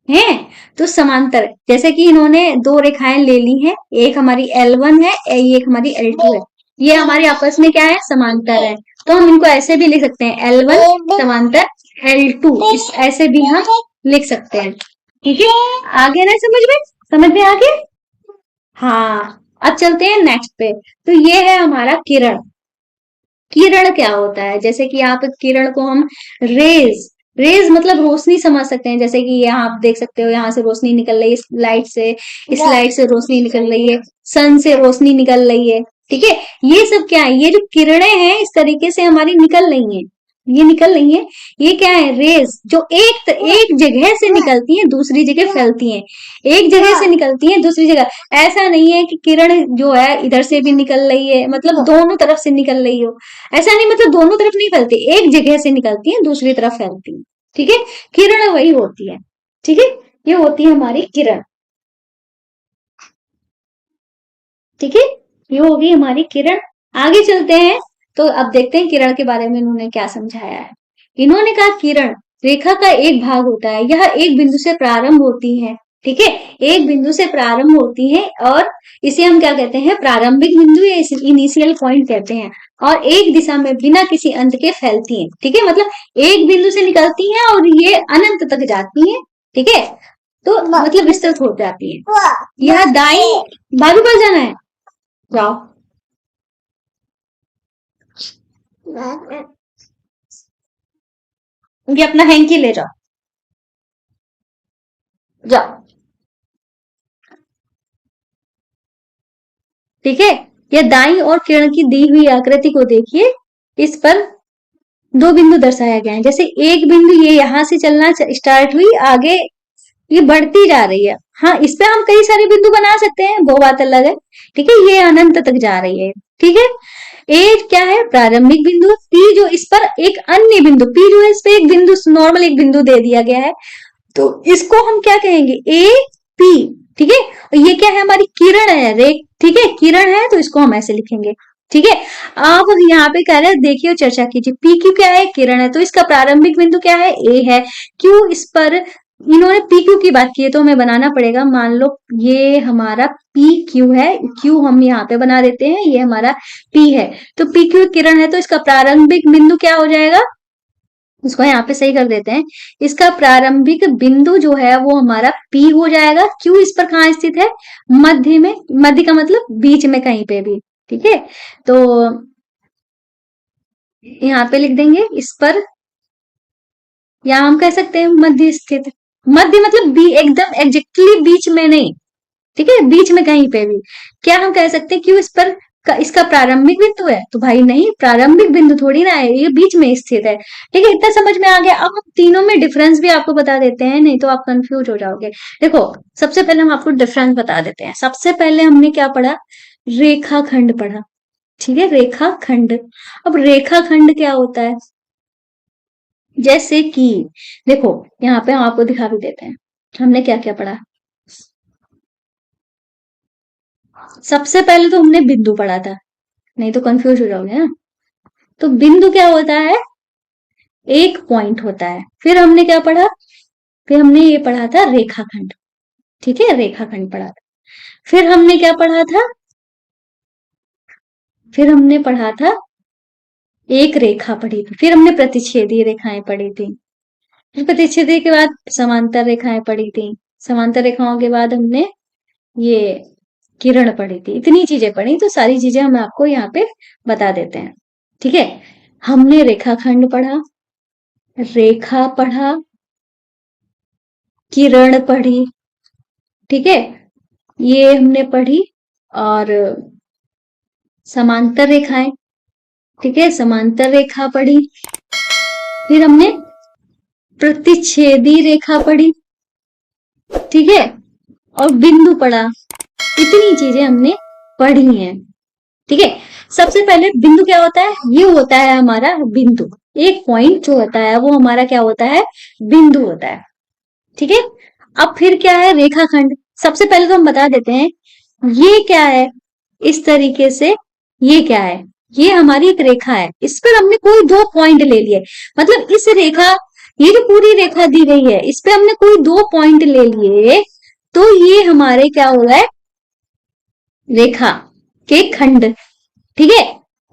है तो समांतर, जैसे कि इन्होंने 2 रेखाएं ले ली हैं, एक हमारी L1 है, एक हमारी L2 है, ये हमारे आपस में क्या है? समांतर है। तो हम इनको ऐसे भी लिख सकते हैं, L1 समांतर L2, ऐसे भी हम लिख सकते हैं। ठीक है, आगे ना समझ में आ गया? हाँ, अब चलते हैं नेक्स्ट पे। तो ये है हमारा किरण। किरण क्या होता है? जैसे कि आप किरण को हम रेज रेज मतलब रोशनी समझ सकते हैं। जैसे कि यहाँ आप देख सकते हो, यहाँ से रोशनी निकल रही है, इस लाइट से रोशनी निकल रही है, सन से रोशनी निकल रही है। ठीक है, ये सब क्या है? ये जो किरणें हैं इस तरीके से हमारी निकल रही हैं, ये निकल रही है, ये क्या है? रेज, जो एक जगह से निकलती हैं दूसरी जगह फैलती हैं, एक जगह से निकलती हैं दूसरी जगह। ऐसा नहीं है कि किरण जो है इधर से भी निकल रही है, मतलब दोनों तरफ से निकल रही हो, ऐसा नहीं, मतलब दोनों तरफ नहीं फैलती, एक जगह से निकलती है दूसरी तरफ फैलती है। ठीक है, किरण वही होती है। ठीक है, ये होती है हमारी किरण। ठीक है, ये होगी हमारी किरण। आगे चलते हैं तो अब देखते हैं किरण के बारे में इन्होंने क्या समझाया है। इन्होंने कहा किरण रेखा का एक भाग होता है, यह एक बिंदु से प्रारंभ होती है। ठीक है, एक बिंदु से प्रारंभ होती है और इसे हम क्या कहते हैं? प्रारंभिक बिंदु या इनिशियल पॉइंट कहते हैं, और एक दिशा में बिना किसी अंत के फैलती है। ठीक है, मतलब एक बिंदु से निकलती है और ये अनंत तक जाती है। ठीक है, तो मतलब विस्तृत हो जाती है। यह दाई बाबू पास जाना है, जाओ। ये अपना हैंकी ले जाओ, जाओ। ठीक है, यह दाई और किरण की दी हुई आकृति को देखिए, इस पर 2 बिंदु दर्शाया गया है। जैसे एक बिंदु ये यहां से चलना स्टार्ट हुई, आगे ये बढ़ती जा रही है, हाँ, इस पे हम कई सारे बिंदु बना सकते हैं, वो बात अलग है। ठीक है, ये अनंत तक जा रही है। ठीक है, ए क्या है, प्रारंभिक बिंदु। पी जो इस पर एक अन्य बिंदु, पी जो है इस पे एक बिंदु, नॉर्मल एक बिंदु दे दिया गया है, तो इसको हम क्या कहेंगे, ए पी। ठीक है, और ये क्या है, हमारी किरण है, रे। ठीक है, किरण है, तो इसको हम ऐसे लिखेंगे। ठीक है, अब यहाँ पे कह रहे हैं, देखिए चर्चा कीजिए, पी क्यू क्या है, किरण है, तो इसका प्रारंभिक बिंदु क्या है, ए है। क्यों इस पर इन्होंने पी क्यू की बात की है, तो हमें बनाना पड़ेगा, मान लो ये हमारा पी क्यू है, क्यू हम यहाँ पे बना देते हैं, ये हमारा पी है, तो पी क्यू किरण है, तो इसका प्रारंभिक बिंदु क्या हो जाएगा, इसको यहाँ पे सही कर देते हैं। इसका प्रारंभिक बिंदु जो है वो हमारा पी हो जाएगा। क्यू इस पर कहाँ स्थित है, मध्य में, मध्य का मतलब बीच में कहीं पे भी। ठीक है, तो यहाँ पे लिख देंगे इस पर, या हम कह सकते हैं मध्य स्थित। मध्य मतलब बी, एकदम एग्जैक्टली बीच में नहीं। ठीक है, बीच में कहीं पे भी। क्या हम कह सकते हैं, क्यों इस पर इसका प्रारंभिक बिंदु है, तो भाई नहीं, प्रारंभिक बिंदु थोड़ी ना है, ये बीच में स्थित है। ठीक है, इतना समझ में आ गया। अब हम तीनों में डिफरेंस भी आपको बता देते हैं, नहीं तो आप कंफ्यूज हो जाओगे। देखो, सबसे पहले हम आपको डिफरेंस बता देते हैं। सबसे पहले हमने क्या पढ़ा, रेखाखंड पढ़ा। ठीक है, रेखाखंड। अब रेखाखंड क्या होता है, जैसे कि देखो, यहाँ पे हम आपको दिखा भी देते हैं, हमने क्या क्या पढ़ा। सबसे पहले तो हमने बिंदु पढ़ा था, नहीं तो कंफ्यूज हो जाओगे ना। तो बिंदु क्या होता है, एक पॉइंट होता है। फिर हमने क्या पढ़ा, फिर हमने ये पढ़ा था रेखाखंड। ठीक है, रेखाखंड पढ़ा था। फिर हमने क्या पढ़ा था, फिर हमने पढ़ा था एक रेखा पढ़ी थी। फिर हमने प्रतिच्छेदी रेखाएं पढ़ी थी। फिर प्रतिच्छेदी के बाद समांतर रेखाएं पढ़ी थी। समांतर रेखाओं के बाद हमने ये किरण पढ़ी थी। इतनी चीजें पढ़ी, तो सारी चीजें हम आपको यहाँ पे बता देते हैं। ठीक है, हमने रेखाखंड पढ़ा, रेखा पढ़ा, किरण पढ़ी। ठीक है, ये हमने पढ़ी, और समांतर रेखाएं। ठीक है, समांतर रेखा पढ़ी। फिर हमने प्रतिच्छेदी रेखा पढ़ी। ठीक है, और बिंदु पढ़ा। इतनी चीजें हमने पढ़ी हैं। ठीक है, सबसे पहले बिंदु क्या होता है, ये होता है हमारा बिंदु। एक पॉइंट जो होता है वो हमारा क्या होता है, बिंदु होता है। ठीक है, अब फिर क्या है, रेखाखंड। सबसे पहले तो हम बता देते हैं, ये क्या है, इस तरीके से ये क्या है, ये हमारी एक रेखा है, इस पर हमने कोई दो पॉइंट ले लिए। मतलब इस रेखा, ये जो पूरी रेखा दी गई है, इस पे हमने कोई दो पॉइंट ले लिए, तो ये हमारे क्या हो गए, रेखा के खंड। ठीक है,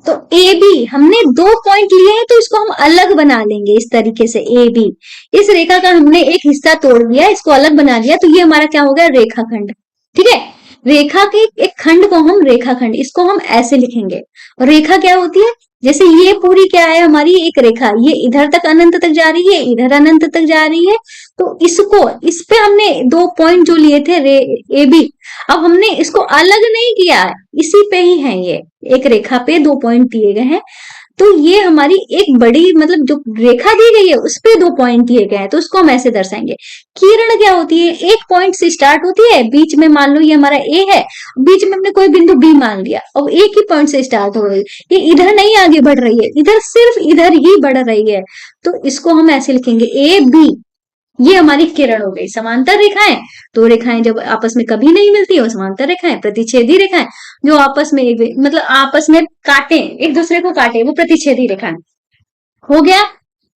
तो ए बी हमने दो पॉइंट लिए हैं, तो इसको हम अलग बना लेंगे इस तरीके से। ए बी, इस रेखा का हमने एक हिस्सा तोड़ दिया, इसको अलग बना दिया, तो ये हमारा क्या हो गया, रेखाखंड। ठीक है, रेखा के एक खंड को हम रेखाखंड, इसको हम ऐसे लिखेंगे। और रेखा क्या होती है, जैसे ये पूरी क्या है हमारी एक रेखा, ये इधर तक अनंत तक जा रही है, इधर अनंत तक जा रही है, तो इसको, इस पे हमने दो पॉइंट जो लिए थे, ए बी, अब हमने इसको अलग नहीं किया, इसी पे ही है ये, एक रेखा पे दो पॉइंट दिए गए हैं, तो ये हमारी एक बड़ी, मतलब जो रेखा दी गई है उस पे दो पॉइंट दिए गए हैं, तो उसको हम ऐसे दर्शाएंगे। किरण क्या होती है, एक पॉइंट से स्टार्ट होती है, बीच में मान लो ये हमारा ए है, बीच में हमने कोई बिंदु बी मान लिया, और एक ही पॉइंट से स्टार्ट हो रही है, ये इधर नहीं आगे बढ़ रही है, इधर सिर्फ इधर ही बढ़ रही है, तो इसको हम ऐसे लिखेंगे, ए बी। ये हमारी किरण हो गई। समांतर रेखाएं, दो रेखाएं जब आपस में कभी नहीं मिलती वो समांतर रेखाएं। प्रतिच्छेदी रेखाएं, जो आपस में एक, मतलब आपस में काटे, एक दूसरे को काटे, वो प्रतिच्छेदी रेखाएं। हो गया।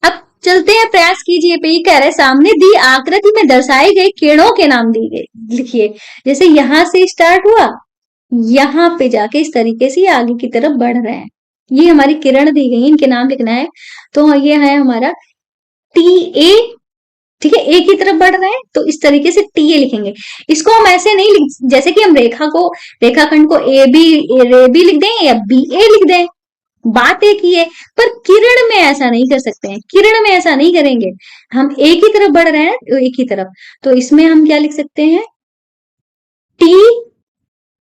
अब चलते हैं, प्रयास कीजिए पे। ये कह रहे सामने दी आकृति में दर्शाए गए किरणों के नाम दी गए, लिखिए। जैसे यहां से स्टार्ट हुआ, यहाँ पे जाके इस तरीके से आगे की तरफ बढ़ रहे हैं, ये हमारी किरण दी गई, इनके नाम लिखना है। तो ये है हमारा टी ए। ठीक है, एक ही तरफ बढ़ रहे हैं, तो इस तरीके से टी ए लिखेंगे। इसको हम ऐसे नहीं लिख, जैसे कि हम रेखा को, रेखाखंड को ए बी लिख दें या बी ए लिख दें, बात एक ही है। पर किरण में ऐसा नहीं कर सकते हैं, किरण में ऐसा नहीं करेंगे। हम एक ही तरफ बढ़ रहे हैं, तो एक ही तरफ, तो इसमें हम क्या लिख सकते हैं, टी,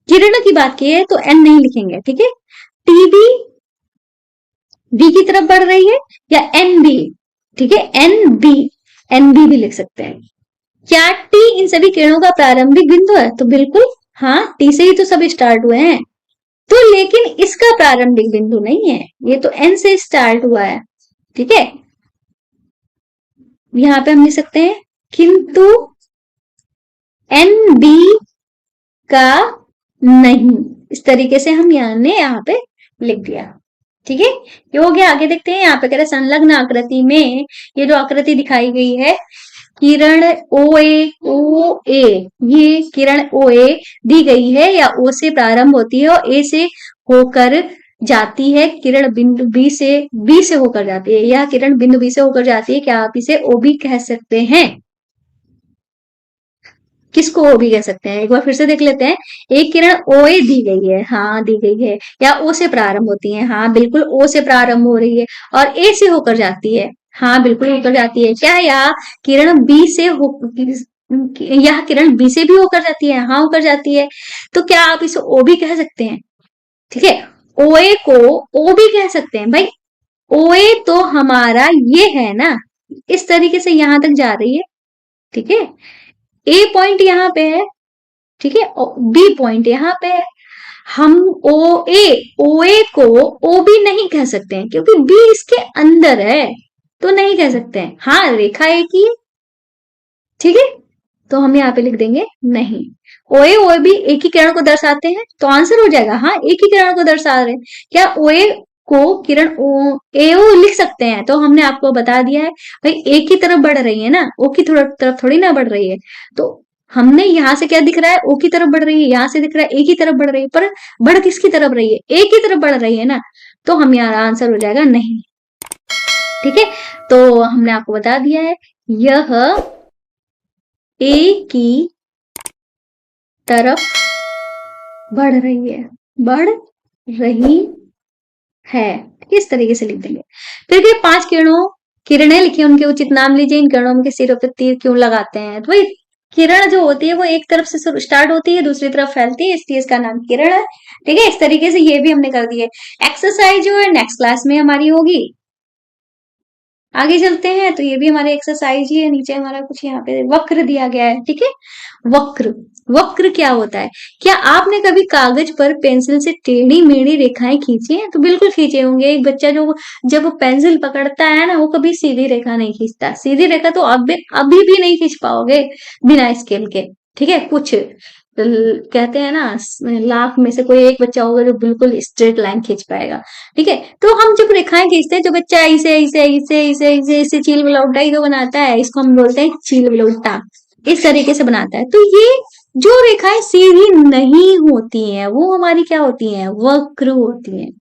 किरण की बात की है तो एन नहीं लिखेंगे। ठीक है, टी बी की तरफ बढ़ रही है, या एन बी। ठीक है, एन बी भी लिख सकते हैं। क्या टी इन सभी किरणों का प्रारंभिक बिंदु है? तो बिल्कुल हाँ, टी से ही तो सब स्टार्ट हुए हैं। तो लेकिन इसका प्रारंभिक बिंदु नहीं है, ये तो एन से स्टार्ट हुआ है। ठीक है, यहाँ पे हम लिख सकते हैं किंतु एन बी का नहीं। इस तरीके से हम यहाँ पे लिख दिया। ठीक है, ये हो गया। आगे देखते हैं, यहाँ पे कह रहे संलग्न आकृति में ये जो आकृति दिखाई गई है, किरण ओ ए, ये किरण ओ ए दी गई है या ओ से प्रारंभ होती है और ए से होकर जाती है, किरण बिंदु बी से होकर जाती है, या किरण बिंदु बी से होकर जाती है, क्या आप इसे ओ भी कह सकते हैं? किसको ओ भी कह सकते हैं? एक बार फिर से देख लेते हैं। एक किरण ओ ए दी गई है, हाँ दी गई है, या ओ से प्रारंभ होती है, हाँ बिल्कुल ओ से प्रारंभ हो रही है, और ए से होकर जाती है, हाँ बिल्कुल होकर जाती है। क्या या किरण बी से हो, यह किरण बी से भी होकर जाती है, हाँ होकर जाती है। तो क्या आप इसे ओ भी कह सकते हैं? ठीक है, ओ ए को ओ भी कह सकते हैं भाई। ओ ए तो हमारा ये है ना, इस तरीके से यहां तक जा रही है। ठीक है, ए पॉइंट यहाँ पे है, ठीक है, बी पॉइंट यहाँ पे है। हम ओ ए को ओ बी नहीं कह सकते हैं क्योंकि बी इसके अंदर है, तो नहीं कह सकते हैं। हाँ रेखा एक ही है। ठीक है, तो हम यहाँ पे लिख देंगे नहीं। ओ बी एक ही किरण को दर्शाते हैं, तो आंसर हो जाएगा हाँ एक ही किरण को दर्शा रहे हैं। क्या ओ ए को किरण ओ लिख सकते हैं? तो हमने आपको बता दिया है भाई, एक ही तरफ बढ़ रही है ना, ओ की तरफ थोड़ी ना बढ़ रही है। तो हमने यहाँ से क्या दिख रहा है, ओ की तरफ बढ़ रही है, यहाँ से दिख रहा है एक ही तरफ बढ़ रही है, पर बढ़ किसकी तरफ रही है? एक ही तरफ बढ़ रही है ना, तो हम यहाँ आंसर हो जाएगा नहीं। ठीक है, तो हमने आपको बता दिया है यह ए की तरफ बढ़ रही है, बढ़ रही है। इस तरीके से लिख देंगे। फिर के 5 किरणें लिखी, उनके उचित नाम लीजिए। इन किरणों के सिरों पर तीर क्यों लगाते हैं? तो भाई किरण जो होती है वो एक तरफ से स्टार्ट होती है, दूसरी तरफ फैलती है, इसलिए इसका नाम किरण है। ठीक है, इस तरीके से ये भी हमने कर दिए। एक्सरसाइज जो है नेक्स्ट क्लास में हमारी होगी। आगे चलते हैं, तो ये भी हमारे एक्सरसाइज ही है। नीचे हमारा कुछ यहाँ पे वक्र दिया गया है। ठीक है, वक्र, वक्र क्या होता है? क्या आपने कभी कागज पर पेंसिल से टेढ़ी मेढ़ी रेखाएं खींची हैं? तो बिल्कुल खींचे होंगे। एक बच्चा जो जब वो पेंसिल पकड़ता है ना, वो कभी सीधी रेखा नहीं खींचता। सीधी रेखा तो अभी भी नहीं खींच पाओगे बिना स्केल के। ठीक है, कुछ कहते हैं ना, लाख में से कोई एक बच्चा होगा जो बिल्कुल स्ट्रेट लाइन खींच पाएगा। ठीक है, तो हम जब रेखाएं खींचते हैं, जो बच्चा ऐसे ऐसे ऐसे ऐसे ऐसे ऐसे चील बिलौटा ही जो बनाता है, इसको हम बोलते हैं चील बिलौटा। इस तरीके से बनाता है। तो ये जो रेखाएं सीधी नहीं होती हैं, वो हमारी क्या होती हैं? वक्र होती हैं।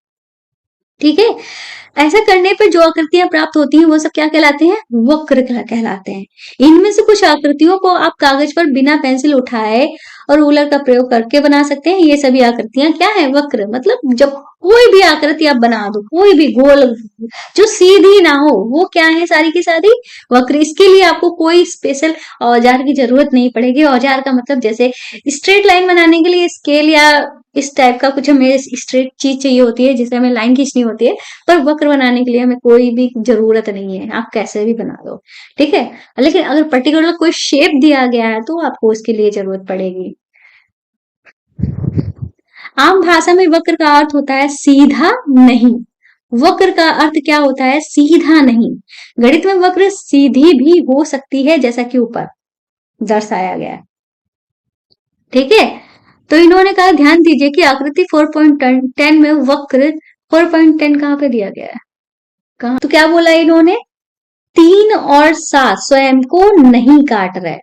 ठीक है, ऐसा करने पर जो आकृतियां प्राप्त होती हैं वो सब क्या कहलाते हैं? वक्र कहलाते हैं। इनमें से कुछ आकृतियों को आप कागज पर बिना पेंसिल उठाए और रूलर का प्रयोग करके बना सकते हैं। ये सभी आकृतियां क्या है? वक्र। मतलब जब कोई भी आकृति आप बना दो, कोई भी गोल जो सीधी ना हो, वो क्या है? सारी की सारी वक्र। इसके लिए आपको कोई स्पेशल औजार की जरूरत नहीं पड़ेगी। औजार का मतलब जैसे स्ट्रेट लाइन बनाने के लिए स्केल या इस टाइप का कुछ हमें स्ट्रेट चीज चाहिए होती है जिससे हमें लाइन खींचनी होती है, पर वक्र बनाने के लिए हमें कोई भी जरूरत नहीं है, आप कैसे भी बना दो। ठीक है, लेकिन अगर पर्टिकुलर कोई शेप दिया गया है तो आपको उसके लिए जरूरत पड़ेगी। आम भाषा में वक्र का अर्थ होता है सीधा नहीं। वक्र का अर्थ क्या होता है? सीधा नहीं। गणित में वक्र सीधी भी हो सकती है, जैसा कि ऊपर दर्शाया गया है। ठीक है, तो इन्होंने कहा ध्यान दीजिए कि आकृति 4.10 में वक्र 4.10 कहाँ पे दिया गया है? कहा? तो क्या बोला इन्होंने? 3 और 7 स्वयं को नहीं काट रहे।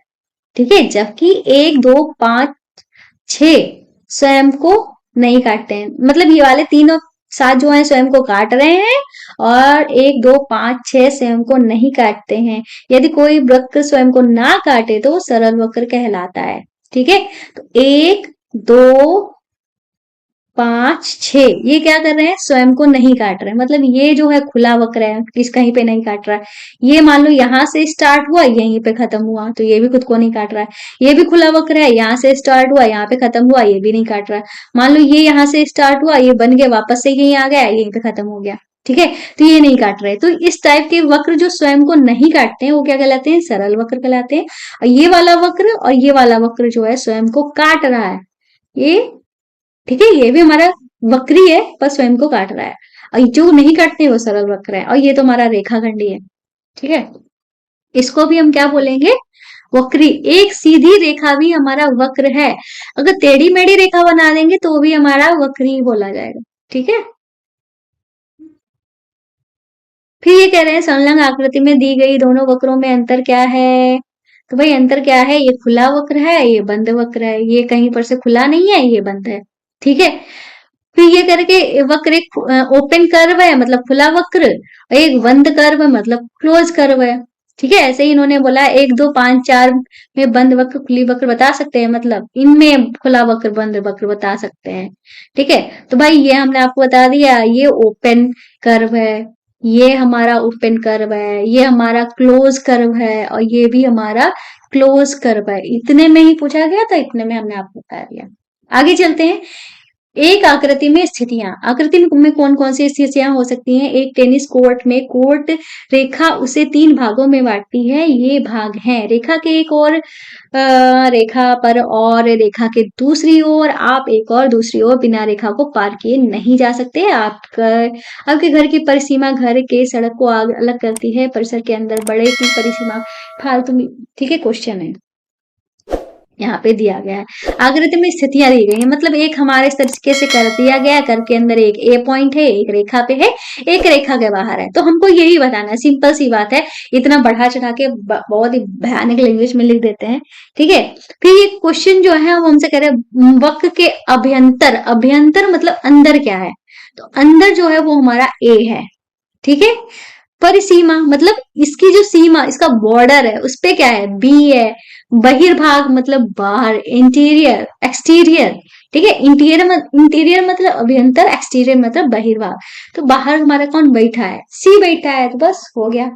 ठीक है, जबकि 1 2 5 6 स्वयं को नहीं काटते हैं। मतलब ये वाले 3 और 7 जो है स्वयं को काट रहे हैं, और 1 2 5 6 स्वयं को नहीं काटते हैं। यदि कोई वक्र स्वयं को ना काटे तो वो सरल वक्र कहलाता है। ठीक है, तो 1 2 5 6 ये क्या कर रहे हैं? स्वयं को नहीं काट रहे हैं। मतलब ये जो है खुला वक्र है, किस कहीं पे नहीं काट रहा है। ये मान लो यहाँ से स्टार्ट हुआ, यहीं पे खत्म हुआ, तो ये भी खुद को नहीं काट रहा है। ये भी खुला वक्र है, यहाँ से स्टार्ट हुआ, यहाँ पे खत्म हुआ, ये भी नहीं काट रहा है। मान लो ये यहाँ से स्टार्ट हुआ, ये बन के वापस से यहीं आ गया, यहीं पे खत्म हो गया। ठीक है, तो ये नहीं काट रहे। तो इस टाइप के वक्र जो स्वयं को नहीं काटते हैं वो क्या कहलाते हैं? सरल वक्र कहलाते हैं। और ये वाला वक्र और ये वाला वक्र जो है स्वयं को काट रहा है, ये ठीक है, ये भी हमारा वक्री है पर स्वयं को काट रहा है। और जो नहीं काटते वो सरल वक्र है। और ये तो हमारा रेखाखंडी है। ठीक है, इसको भी हम क्या बोलेंगे? वक्री। एक सीधी रेखा भी हमारा वक्र है। अगर टेढ़ी मेढ़ी रेखा बना देंगे तो भी हमारा वक्री बोला जाएगा। ठीक है, फिर ये कह रहे हैं संलग्न आकृति में दी गई दोनों वक्रों में अंतर क्या है? तो भाई अंतर क्या है? ये खुला वक्र है, ये बंद वक्र है। ये कहीं पर से खुला नहीं है, ये बंद है। ठीक है, फिर ये करके वक्र एक ओपन कर्व है मतलब खुला वक्र, और एक बंद कर्व है मतलब क्लोज कर्व है। ठीक है, ऐसे ही इन्होंने बोला 1 2 5 4 में बंद वक्र खुली वक्र बता सकते हैं, मतलब इनमें खुला वक्र बंद वक्र बता सकते हैं। ठीक है, तो भाई ये हमने आपको बता दिया, ये ओपन कर्व है, ये हमारा ओपन कर्व है, ये हमारा क्लोज कर्व है, और ये भी हमारा क्लोज कर्व है। इतने में ही पूछा गया था, इतने में हमने आपको बता दिया। आगे चलते हैं। एक आकृति में स्थितियां, आकृति में कौन कौन सी स्थितियां हो सकती हैं? एक टेनिस कोर्ट में कोर्ट रेखा उसे 3 भागों में बांटती है। ये भाग हैं रेखा के एक और रेखा पर और रेखा के दूसरी ओर, आप एक और दूसरी ओर बिना रेखा को पार किए नहीं जा सकते। आपके घर की परिसीमा घर के सड़क को अलग करती है। परिसर के अंदर बड़े की परिसीमा फालतू में। ठीक है, क्वेश्चन है यहाँ पे दिया गया है। आकृति में स्थितियां दी गई है, मतलब एक हमारे इस तरीके से कर दिया गया है। कर के अंदर एक ए पॉइंट है, एक रेखा पे है, एक रेखा के बाहर है। तो हमको यही बताना है, सिंपल सी बात है। इतना बढ़ा चढ़ा के बहुत ही भयानक लैंग्वेज में लिख देते हैं। ठीक है, फिर ये क्वेश्चन जो है वो हमसे कह रहे हैं वक्र के अभ्यंतर। अभ्यंतर मतलब अंदर क्या है? तो अंदर जो है वो हमारा ए है। ठीक है, परिसीमा मतलब इसकी जो सीमा, इसका बॉर्डर है उस पे क्या है? बी है। बहिर्भाग मतलब बाहर, इंटीरियर एक्सटीरियर। ठीक है, इंटीरियर मतलब अभ्यंतर, एक्सटीरियर मतलब बहिर्भाग। तो बाहर हमारा कौन बैठा है? सी बैठा है, तो बस हो गया।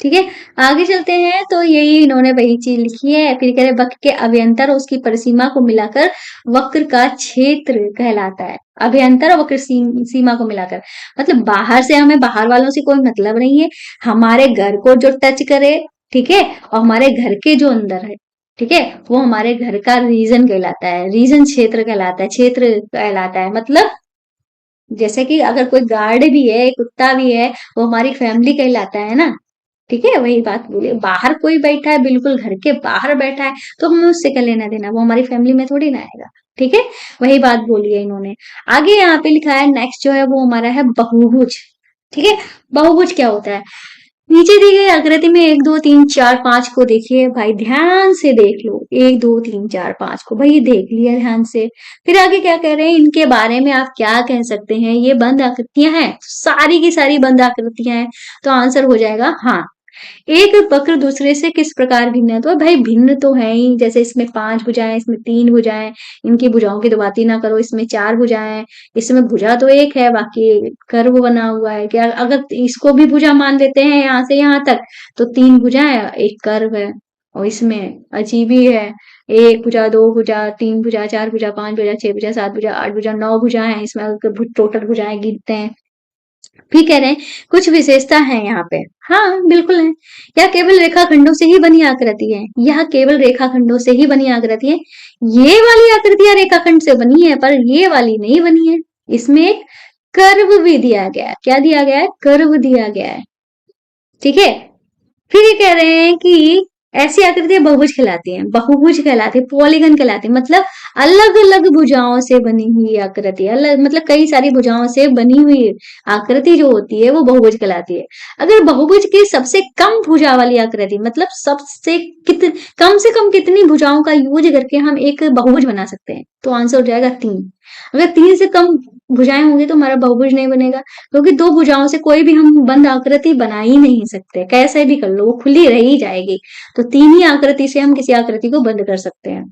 ठीक है, आगे चलते हैं। तो यही इन्होंने वही चीज लिखी है। फिर कह रहे वक्र के अभ्यंतर और उसकी परिसीमा को मिलाकर वक्र का क्षेत्र कहलाता है। अभ्यंतर और वक्र सीमा को मिलाकर मतलब बाहर से, हमें बाहर वालों से कोई मतलब नहीं है। हमारे घर को जो टच करे, ठीक है, और हमारे घर के जो अंदर है, ठीक है, वो हमारे घर का रीजन कहलाता है। रीजन क्षेत्र कहलाता है, क्षेत्र कहलाता है। मतलब जैसे कि अगर कोई गार्ड भी है, कुत्ता भी है, वो हमारी फैमिली कहलाता है ना। ठीक है, वही बात बोलिए। बाहर कोई बैठा है, बिल्कुल घर के बाहर बैठा है, तो हमें उससे क्या लेना देना? वो हमारी फैमिली में थोड़ी ना आएगा। ठीक है, वही बात बोली है इन्होंने। आगे यहाँ पे लिखा है नेक्स्ट जो है वो हमारा है बहुभुज। ठीक है, बहुभुज क्या होता है? नीचे दी गई आकृति में 1 2 3 4 5 को देखिए भाई, ध्यान से देख लो। 1 2 3 4 5 को भाई देख लिया ध्यान से। फिर आगे क्या कह रहे हैं? इनके बारे में आप क्या कह सकते हैं? ये बंद आकृतियां हैं, सारी की सारी बंद आकृतियां हैं। तो आंसर हो जाएगा हाँ। एक वक्र दूसरे से किस प्रकार भिन्न है? तो भाई भिन्न तो है ही, जैसे इसमें 5 भुजाएं, इसमें 3 भुजाएं। इनकी भुजाओं की तो बात ही ना करो। इसमें 4 भुजाएं, इसमें भुजा तो एक है, बाकी कर्व बना हुआ है। क्या अगर इसको भी भुजा मान लेते हैं यहाँ से यहाँ तक, तो 3 भुजाएं एक कर्व है। और इसमें अजीब ही है, 1 भुजा, 2 भुजा, 3 भुजा, 4 भुजा, 5 भुजा, 6 भुजा, 7 भुजा, 8 भुजा, 9 भुजा है इसमें, अगर टोटल भुजाएं गिनते हैं। भी कह रहे हैं कुछ विशेषता है यहाँ पे। हाँ बिल्कुल है। यह केवल रेखाखंडों से ही बनी आकृति है। यह केवल रेखाखंडों से ही बनी आकृति है। ये वाली आकृतियां रेखाखंड से बनी है, पर ये वाली नहीं बनी है। इसमें एक कर्व भी दिया गया है। क्या दिया गया है? कर्व दिया गया है। ठीक है, फिर ये कह रहे हैं कि ऐसी आकृतियां बहुभुज कहलाती हैं, बहुभुज कहलाती है, पॉलीगन कहलाती है। मतलब अलग अलग भुजाओं से बनी हुई आकृति, अलग मतलब कई सारी भुजाओं से बनी हुई आकृति जो होती है वो बहुभुज कहलाती है। अगर बहुभुज की सबसे कम भुजा वाली आकृति, मतलब सबसे कम से कम कितनी भुजाओं का यूज करके हम एक बहुभुज बना सकते हैं? तो आंसर हो जाएगा 3। अगर 3 से कम भुजाएं होंगी तो हमारा बहुभुज नहीं बनेगा, क्योंकि 2 भुजाओं से कोई भी हम बंद आकृति बना ही नहीं सकते। कैसे भी कर लो वो खुली रह ही जाएगी। तो 3 ही आकृति से हम किसी आकृति को बंद कर सकते हैं।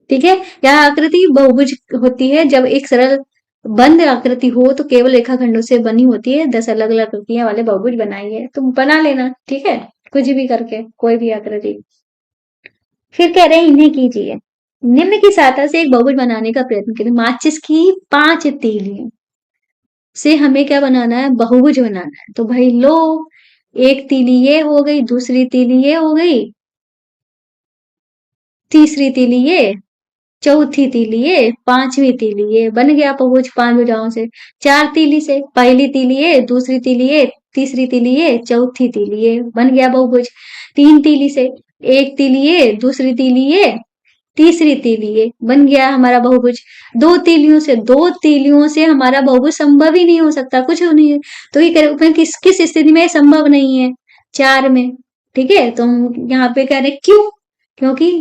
ठीक है, यह आकृति बहुभुज होती है जब एक सरल बंद आकृति हो तो केवल रेखाखंडों से बनी होती है। 10 अलग अलग आकृतियां वाले बहुभुज बनाई है, तो बना लेना। ठीक है, कुछ भी करके कोई भी आकृति। फिर कह रहे हैं इन्हें कीजिए। निम्न की सहायता से एक बहुभुज बनाने का प्रयत्न करें। माचिस की 5 तीलियां, से हमें क्या बनाना है, बहुभुज बनाना है। तो भाई लो, एक तीली ये हो गई, दूसरी तीली ये हो गई, तीसरी तीली ये, चौथी तीली ये, पांचवी तीली ये, बन गया बहुभुज पांच भुजाओं से। चार तीली से, पहली तीली ये, दूसरी तीली ये, तीसरी तीली ये, चौथी तीली ये, बन गया बहुभुज। तीन तीली से, एक तीली ये, दूसरी तीली ये, तीसरी तीली ये, बन गया हमारा बहुभुज। दो तीलियों से हमारा बहुभुज संभव ही नहीं हो सकता, कुछ नहीं है। तो ये कह किस किस स्थिति में संभव नहीं है, चार में। ठीक है, तो हम यहाँ पे कह रहे हैं क्यों, क्योंकि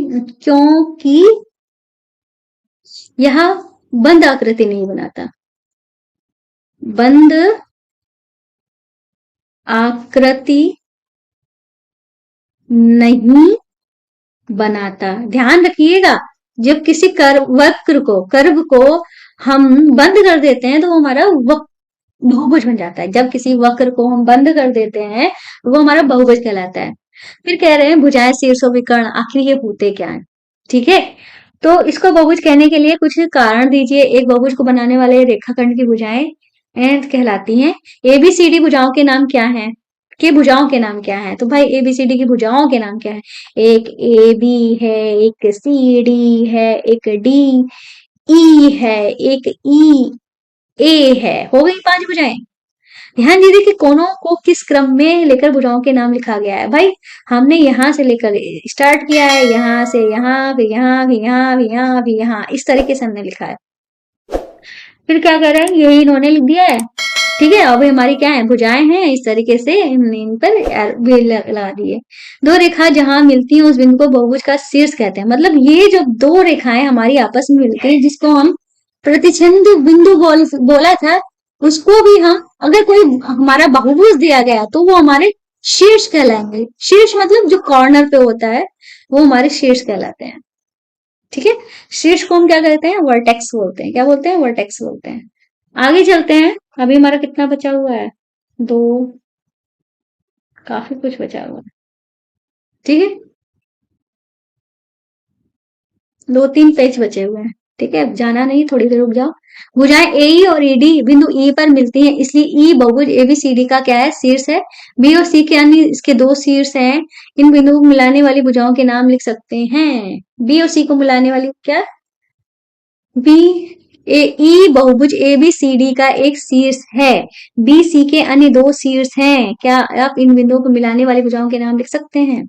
क्योंकि यह बंद आकृति नहीं बनाता, बंद आकृति नहीं बनाता। ध्यान रखिएगा, जब किसी कर्व को हम बंद कर देते हैं तो वो हमारा बहुभुज बन जाता है। जब किसी वक्र को हम बंद कर देते हैं वो हमारा बहुभुज कहलाता है। फिर कह रहे हैं भुजाएं, शीर्ष और विकर्ण, आखिर ये होते क्या है। ठीक है, तो इसको बहुभुज कहने के लिए कुछ कारण दीजिए। एक बहुभुज को बनाने वाले रेखाखंड की भुजाएं कहलाती हैं। एबीसीडी भुजाओं के नाम क्या हैं, के भुजाओं के नाम क्या है। तो भाई एबीसीडी की भुजाओं के नाम क्या है, एक ए बी है, एक सी डी है, एक डी ई है, एक ई ए है। हो गई पांच भुजाएं। ध्यान दीजिए कि कोनों को किस क्रम में लेकर भुजाओं के नाम लिखा गया है। भाई हमने यहाँ से लेकर स्टार्ट किया है, यहाँ से यहाँ, फिर यहाँ, फिर यहाँ, फिर यहाँ, फिर यहाँ, इस तरीके से हमने लिखा है। फिर क्या कर रहे हैं, यही इन्होंने लिख दिया है। ठीक है, अब हमारी क्या है, भुजाएं हैं, इस तरीके से हमने इन पर बेल लगा दिए। दो रेखा जहां मिलती हैं उस बिंदु को बहुभुज का शीर्ष कहते हैं। मतलब ये जो दो रेखाएं हमारी आपस में मिलती हैं, जिसको हम प्रतिच्छेद बिंदु बोला था, उसको भी हम, अगर कोई हमारा बहुभुज दिया गया तो वो हमारे शीर्ष कहलाएंगे। शीर्ष मतलब जो कॉर्नर पे होता है वो हमारे शीर्ष कहलाते हैं। ठीक है, शीर्ष को हम क्या कहते हैं, वर्टेक्स बोलते हैं। क्या बोलते हैं, वर्टेक्स बोलते हैं। आगे चलते हैं, अभी हमारा कितना बचा हुआ है, दो, काफी कुछ बचा हुआ है। ठीक है, दो तीन पेज बचे हुए हैं। ठीक है, अब जाना नहीं, थोड़ी देर रुक जाओ। भुजाएं एई और ईडी बिंदु ई पर मिलती हैं, इसलिए ई बहुभुज एबीसीडी का क्या है, शीर्ष है। बी और सी के अन्य इसके दो शीर्ष हैं। इन बिंदुओं को मिलाने वाली भुजाओं के नाम लिख सकते हैं। बी और सी को मिलाने वाली क्या, बी ए ई बहुभुज ए बी सी डी का एक शीर्ष है, बी सी के अन्य दो शीर्ष हैं। क्या आप इन बिंदुओं को मिलाने वाली भुजाओं के नाम लिख सकते हैं।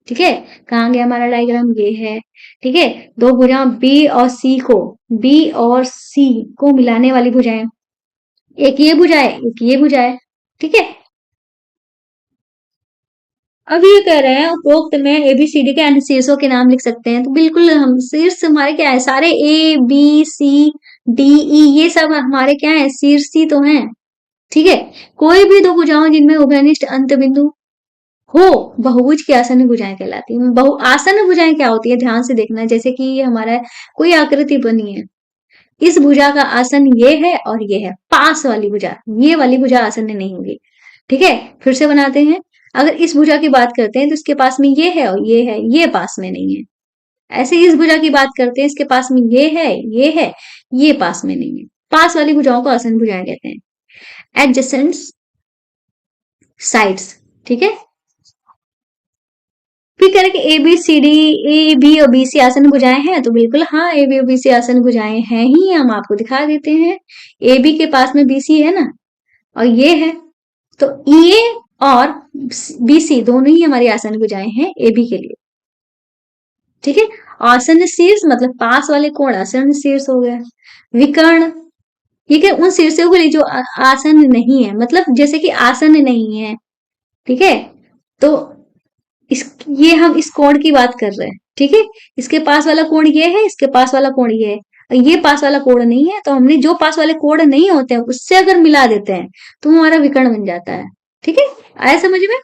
ठीक है, कहाँ गया हमारा डायग्राम, ये है। ठीक है, दो भुजाओं बी और सी को मिलाने वाली भुजाएं, एक ये भुजा है, एक ये भुजा है। ठीक है, अब ये कह रहे हैं उपरोक्त में एबीसीडी के अन्य शीर्षों के नाम लिख सकते हैं। तो बिल्कुल, हम शीर्ष हमारे क्या है, सारे ए बी सी डी ई ये सब हमारे क्या है, शीर्ष ही तो हैं। ठीक है, कोई भी दो भुजाओं जिनमें उभयनिष्ठ अंत बिंदु हो बहुभुज की आसन्न भुजाएं कहलाती है। बहु आसन्न भुजाएं क्या होती है, ध्यान से देखना। जैसे कि ये हमारा कोई आकृति बनी है, इस भुजा का आसन ये है और ये है, पास वाली भुजा, ये वाली भुजा आसन्न नहीं होगी। ठीक है, फिर से बनाते हैं। अगर इस भुजा की बात करते हैं तो इसके पास में ये है और ये है, ये पास में नहीं है। ऐसे इस भुजा की बात करते हैं, इसके पास में ये है, ये है, ये पास में नहीं है। पास वाली भुजाओं को आसन्न भुजाएं कहते हैं, एडजेसेंट साइड्स। ठीक है, फिर कह रहे कि A B C D, A B और बी सी आसन भुजाएं हैं। तो बिल्कुल हाँ, ए बी और बी सी आसन भुजाएं हैं ही, हम आपको दिखा देते हैं। ए बी के पास में बी सी है ना, और ये है, तो ए और बी सी दोनों ही हमारी आसन भुजाएं हैं ए बी के लिए। ठीक है, आसन शीर्ष मतलब पास वाले कोण आसन शीर्ष हो गया। विकर्ण, ठीक है, उन शीर्षों के लिए जो आसन नहीं है, मतलब जैसे कि आसन नहीं है। ठीक है, तो इस ये हम इस कोण की बात कर रहे हैं। ठीक है, इसके पास वाला कोण ये है, इसके पास वाला कोण ये है, और ये पास वाला कोण नहीं है। तो हमने जो पास वाले कोण नहीं होते हैं उससे अगर मिला देते हैं तो हमारा विकर्ण बन जाता है। ठीक है, आया समझ में,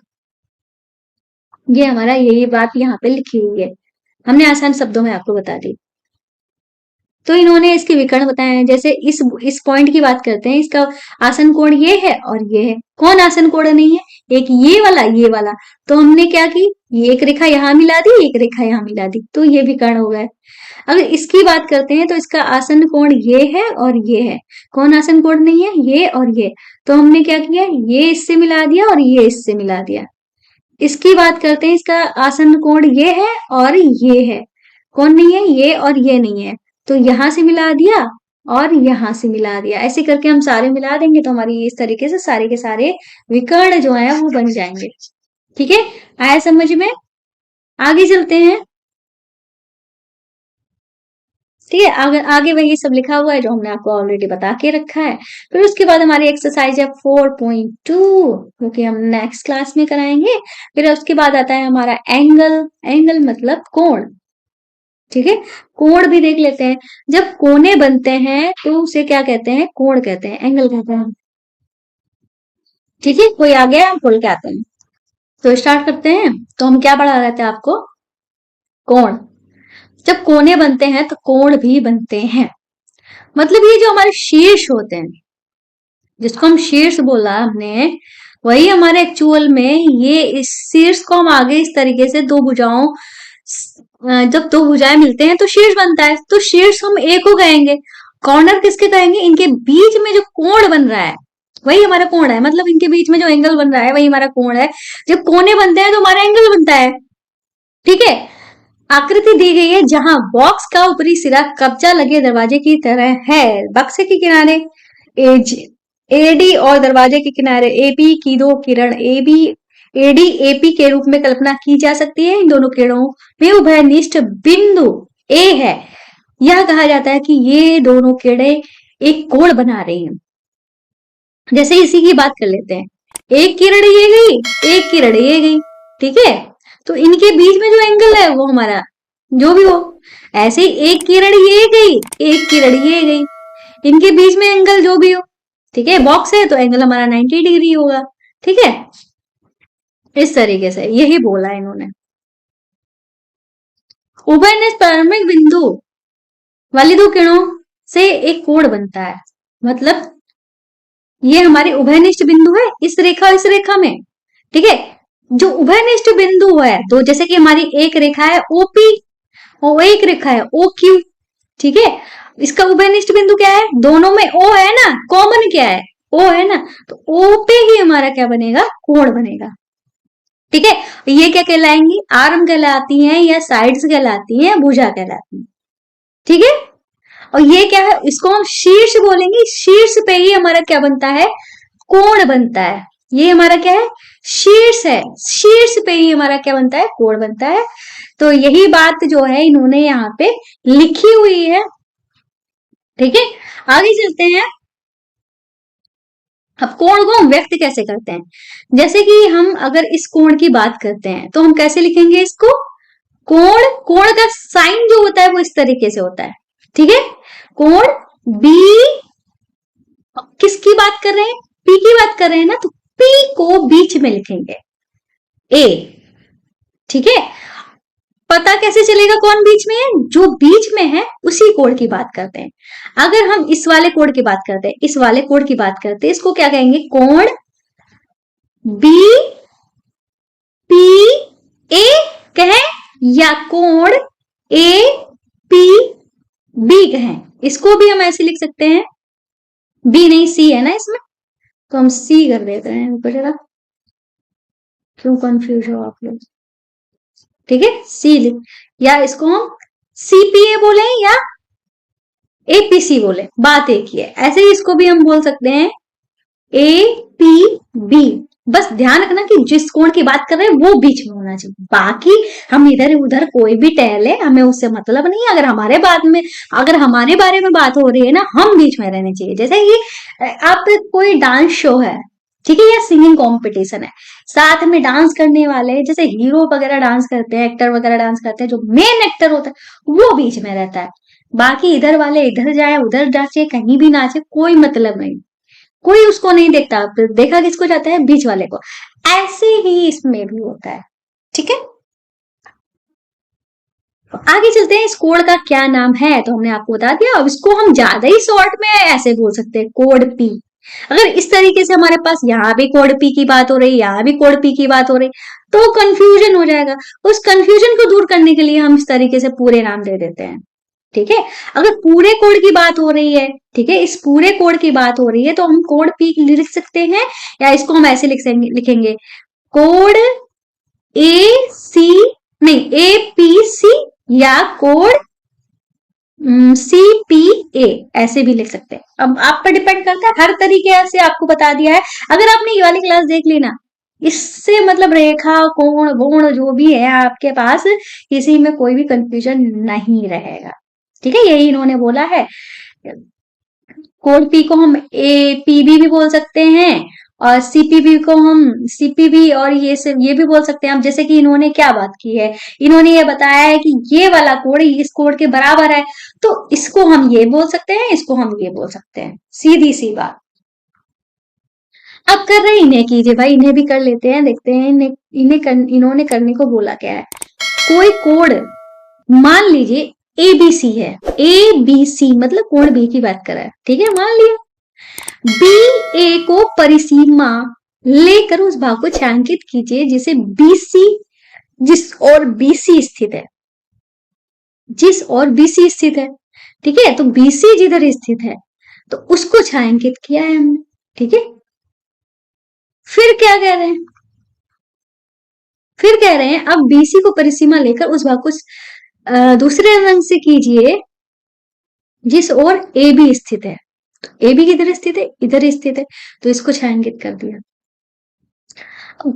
ये हमारा यही बात यहाँ पे लिखी हुई है, हमने आसान शब्दों में आपको बता दी। तो इन्होंने इसके विकर्ण बताए हैं। जैसे इस पॉइंट की बात करते हैं, इसका आसन कोण ये है और ये है। कौन आसन कोण नहीं है? एक ये वाला। तो हमने क्या की, ये एक रेखा यहाँ मिला दी, एक रेखा यहाँ मिला दी, तो ये विकर्ण हो गए। अगर इसकी बात करते हैं तो इसका आसन कोण ये है और ये है। कौन आसन कोण नहीं है? ये और ये। तो हमने क्या किया, ये इससे मिला दिया और ये इससे मिला दिया। इसकी बात करते हैं, इसका आसन कोण ये है और ये है। कौन नहीं है? ये और ये नहीं है। तो यहां से मिला दिया और यहां से मिला दिया। ऐसे करके हम सारे मिला देंगे तो हमारी इस तरीके से सारे के सारे विकर्ण जो है वो बन जाएंगे। ठीक है, आया समझ में? आगे चलते हैं। ठीक है, आगे आगे वही सब लिखा हुआ है जो हमने आपको ऑलरेडी बता के रखा है। फिर उसके बाद हमारी एक्सरसाइज है 4.2, जो कि हम नेक्स्ट क्लास में कराएंगे। फिर उसके बाद आता है हमारा एंगल। एंगल मतलब कोण। ठीक है, कोण भी देख लेते हैं। जब कोने बनते हैं तो उसे क्या कहते हैं? कोण कहते हैं, एंगल कहते हैं। ठीक है, कोई आ गया, हम बोल के आते हैं। तो स्टार्ट करते हैं। तो हम क्या पढ़ा रहे थे आपको? कोण। जब कोने बनते हैं तो कोण भी बनते हैं। मतलब ये जो हमारे शीर्ष होते हैं, जिसको हम शीर्ष बोला हमने, वही हमारे एक्चुअल में ये इस शीर्ष को हम आगे इस तरीके से दो भुजाओं, जब दो भुजाएं मिलते हैं तो शीर्ष बनता है। तो शीर्ष हम एक को कहेंगे, कॉर्नर किसके कहेंगे? इनके बीच में जो कोण बन रहा है वही हमारा कोण है। मतलब इनके बीच में जो एंगल बन रहा है वही हमारा कोण है। जब कोने बनते हैं तो हमारा एंगल बनता है। ठीक है, आकृति दी गई है जहां बॉक्स का ऊपरी सिरा कब्जा लगे दरवाजे की तरह है। बक्से के किनारे एज एडी और दरवाजे के किनारे एपी की दो किरण एबी एडी एपी के रूप में कल्पना की जा सकती है। इन दोनों किरणों में उभयनिष्ठ बिंदु ए है। यह कहा जाता है कि ये दोनों किरणें एक कोण बना रही हैं। जैसे इसी की बात कर लेते हैं, एक किरण ये गई, एक किरण ये गई। ठीक है, तो इनके बीच में जो एंगल है वो हमारा जो भी हो, ऐसे ही एक किरण ये गई, एक किरण ये गई, इनके बीच में एंगल जो भी हो। ठीक है, बॉक्स है तो एंगल हमारा 90 डिग्री होगा। ठीक है, इस तरीके से यही बोला है इन्होंने। उभयनिष्ठ प्रारंभिक बिंदु वाली दो किरणों से एक कोण बनता है। मतलब ये हमारे उभयनिष्ठ बिंदु है, इस रेखा में। ठीक है, जो उभयनिष्ठ बिंदु है, तो जैसे कि हमारी एक रेखा है ओपी और एक रेखा है ओ क्यू। ठीक है, इसका उभयनिष्ठ बिंदु क्या है? दोनों में ओ है ना, कॉमन क्या है? ओ है ना, तो ओ पे ही हमारा क्या बनेगा? कोण बनेगा। ठीक है, ये क्या कहलाएंगी? आर्म कहलाती हैं या साइड्स कहलाती हैं, भुजा कहलाती हैं। ठीक है, और ये क्या है? इसको हम शीर्ष बोलेंगे। शीर्ष पे ही हमारा क्या बनता है? कोण बनता है। ये हमारा क्या है? शीर्ष है। शीर्ष पे ही हमारा क्या बनता है? कोण बनता है। तो यही बात जो है इन्होंने यहाँ पे लिखी हुई है। ठीक है, आगे चलते हैं। अब कोण को हम व्यक्त कैसे करते हैं? जैसे कि हम अगर इस कोण की बात करते हैं तो हम कैसे लिखेंगे इसको? कोण, कोण का साइन जो होता है वो इस तरीके से होता है। ठीक है, कोण बी, किसकी बात कर रहे हैं? पी की बात कर रहे हैं ना, तो पी को बीच में लिखेंगे ए। ठीक है, पता कैसे चलेगा कौन बीच में है? जो बीच में है उसी कोण की बात करते हैं। अगर हम इस वाले कोण की बात करते हैं, इस वाले कोण की बात करते हैं, इसको क्या कहेंगे? कोण बी पी ए कहें या कोण ए पी बी कहें। इसको भी हम ऐसे लिख सकते हैं, बी नहीं सी है ना इसमें, तो हम सी कर देते हैं ऊपर जरा, क्यों कंफ्यूज हो आप लोग? ठीक है, सी लिख, या इसको हम सीपीए बोले या एपीसी बोले, बात एक ही है। ऐसे ही इसको भी हम बोल सकते हैं ए पी बी। बस ध्यान रखना कि जिस कोण की बात कर रहे हैं वो बीच में होना चाहिए। बाकी हम इधर उधर कोई भी टहले, हमें उससे मतलब नहीं है। अगर हमारे बारे में बात हो रही है ना, हम बीच में रहने चाहिए। जैसे कि आप कोई डांस शो है, ठीक है, या सिंगिंग कंपटीशन है, साथ में डांस करने वाले जैसे हीरो वगैरह डांस करते हैं, एक्टर वगैरह डांस करते हैं, जो मेन एक्टर होता है वो बीच में रहता है। बाकी इधर वाले इधर जाए, उधर नाचे, कहीं भी नाचे, कोई मतलब नहीं, कोई उसको नहीं देखता। देखा किसको जाता है? बीच वाले को। ऐसे ही इसमें भी होता है। ठीक है, आगे चलते हैं, इस कोड का क्या नाम है, तो हमने आपको बता दिया। अब इसको हम ज्यादा ही शॉर्ट में ऐसे बोल सकते हैं, कोड पी। अगर इस तरीके से हमारे पास यहाँ भी कोड पी की बात हो रही, यहाँ भी कोड पी की बात हो रही, तो कंफ्यूजन हो जाएगा। उस कंफ्यूजन को दूर करने के लिए हम इस तरीके से पूरे नाम दे देते हैं, ठीक है। अगर पूरे कोड की बात हो रही है, ठीक है, इस पूरे कोड की बात हो रही है, तो हम कोड पी लिख सकते हैं, या इसको हम ऐसे लिखेंगे कोड ए सी, नहीं ए पी सी, या कोड सी पी ए, ऐसे भी लिख सकते हैं। अब आप पर डिपेंड करता है, हर तरीके से आपको बता दिया है। अगर आपने ये वाली क्लास देख ली ना, इससे मतलब रेखा कोण गुण जो भी है आपके पास, इसी में कोई भी कंफ्यूजन नहीं रहेगा, ठीक है। यही इन्होंने बोला है। कोड पी को हम ए पीबी भी बोल सकते हैं, और सीपीबी को हम सीपीबी, और ये भी बोल सकते हैं हम। जैसे कि इन्होंने क्या बात की है, इन्होंने ये बताया है कि ये वाला कोड इस कोड के बराबर है, तो इसको हम ये बोल सकते हैं, इसको हम ये बोल सकते हैं, सीधी सी बात। अब कर रहे हैं इन्हें कीजिए भाई, इन्हें भी कर लेते हैं, देखते हैं इन्होंने करने को बोला क्या है। कोई कोड मान लीजिए एबीसी है, ए बी सी मतलब कोड बी की बात कर रहा है, ठीक है, मान लिया। बी ए को परिसीमा लेकर उस भाग को छायांकित कीजिए जिसे बीसी, जिस और बीसी स्थित है, जिस और बीसी स्थित है, ठीक है। तो बीसी जिधर स्थित है तो उसको छायांकित किया है हमने, ठीक है। फिर क्या कह रहे हैं, फिर कह रहे हैं अब बीसी को परिसीमा लेकर उस भाग को दूसरे रंग से कीजिए जिस ओर ए बी स्थित है। तो ए बी किधर स्थित है, इधर स्थित है, तो इसको छायांकित कर दिया।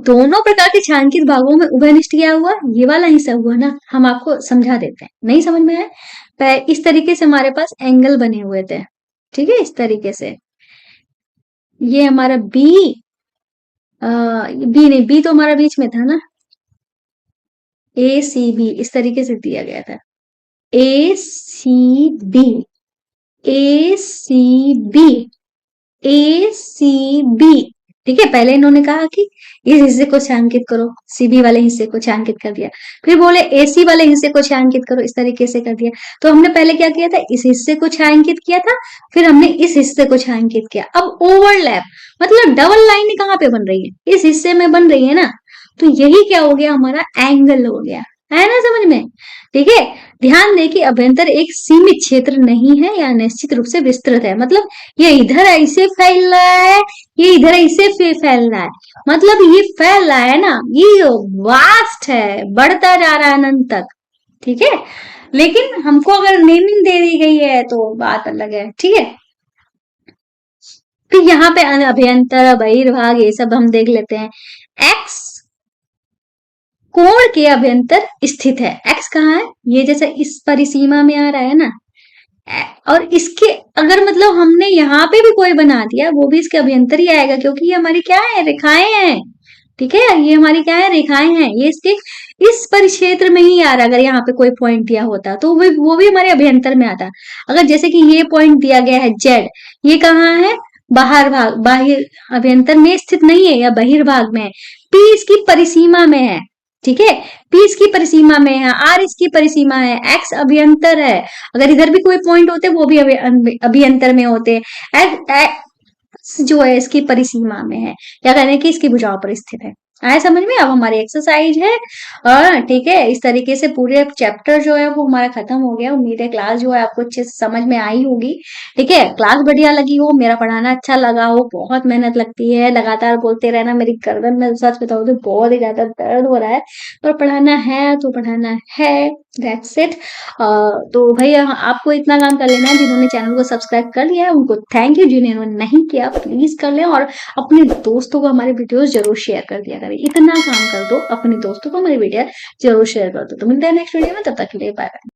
दोनों प्रकार के छायांकित भागों में उभयनिष्ठ क्या हुआ, ये वाला हिस्सा हुआ ना। हम आपको समझा देते हैं, नहीं समझ में आया। इस तरीके से हमारे पास एंगल बने हुए थे, ठीक है, इस तरीके से। ये हमारा बी, बी नहीं, बी तो हमारा बीच में था ना, ए सी बी इस तरीके से दिया गया था, ए सी बी, ए सी बी, ए सी बी, ठीक है। पहले इन्होंने कहा कि इस हिस्से को छायांकित करो, सीबी वाले हिस्से को छायांकित कर दिया, फिर बोले एसी वाले हिस्से को छायांकित करो, इस तरीके से कर दिया। तो हमने पहले क्या किया था, इस हिस्से को छायांकित किया था, फिर हमने इस हिस्से को छायांकित किया। अब ओवरलैप मतलब डबल लाइन कहाँ पे बन रही है, इस हिस्से में बन रही है ना, तो यही क्या हो गया, हमारा एंगल हो गया, है ना समझ में, ठीक है। ध्यान दें कि अभ्यंतर एक सीमित क्षेत्र नहीं है या निश्चित रूप से विस्तृत है, मतलब ये इधर ऐसे फैल रहा है, ये इधर ऐसे फैल रहा है, मतलब ये फैल रहा है ना, ये वास्ट है, बढ़ता जा रहा है अनंत तक, ठीक है। लेकिन हमको अगर नेमिंग दे दी गई है तो बात अलग है, ठीक है। फिर यहाँ पे अभ्यंतर बहिर्भाग ये सब हम देख लेते हैं। एक्स कोण के अभ्यंतर स्थित है, एक्स कहाँ है, ये जैसे इस परिसीमा में आ रहा है ना, और इसके अगर मतलब हमने यहाँ पे भी कोई बना दिया, वो भी इसके अभ्यंतर ही आएगा, क्योंकि ये हमारी क्या है, रेखाएं हैं, ठीक है। ये हमारी क्या है, रेखाएं हैं, ये इसके इस परिक्षेत्र में ही आ रहा है। अगर यहाँ पे कोई पॉइंट दिया होता तो वो भी हमारे अभ्यंतर में आता। अगर जैसे कि ये पॉइंट दिया गया है जेड, ये कहाँ है, बाहर भाग, बाहिर अभ्यंतर में स्थित नहीं है या बहिर्भाग में है। पी इसकी परिसीमा में है, ठीक है, पी इसकी परिसीमा में है, आर इसकी परिसीमा है, एक्स अभ्यंतर है। अगर इधर भी कोई पॉइंट होते वो भी अभ्यंतर में होते। एक्स जो है इसकी परिसीमा में है, क्या कहते हैं कि इसकी भुजाओं पर स्थित है। आए समझ में। अब हमारी एक्सरसाइज है, और ठीक है, इस तरीके से पूरे चैप्टर जो है वो हमारा खत्म हो गया। उम्मीद है क्लास जो है आपको अच्छे से समझ में आई होगी, ठीक है। क्लास बढ़िया लगी हो, मेरा पढ़ाना अच्छा लगा हो, बहुत मेहनत लगती है, लगातार बोलते रहना, मेरी गर्दन में सच बताऊं तो बहुत ही ज्यादा दर्द हो रहा है, पर पढ़ाना है तो पढ़ाना है, दैट्स इट। तो भैया आपको इतना काम कर लेना है, जिन्होंने चैनल को सब्सक्राइब कर लिया है उनको थैंक यू, जिन्होंने नहीं किया प्लीज कर लें, और अपने दोस्तों को हमारे वीडियोस जरूर शेयर कर दिया करें। इतना काम कर दो, अपने दोस्तों को हमारी वीडियो जरूर शेयर कर दो। तो मिलते हैं नेक्स्ट वीडियो में, तब तक के लिए बाय बाय।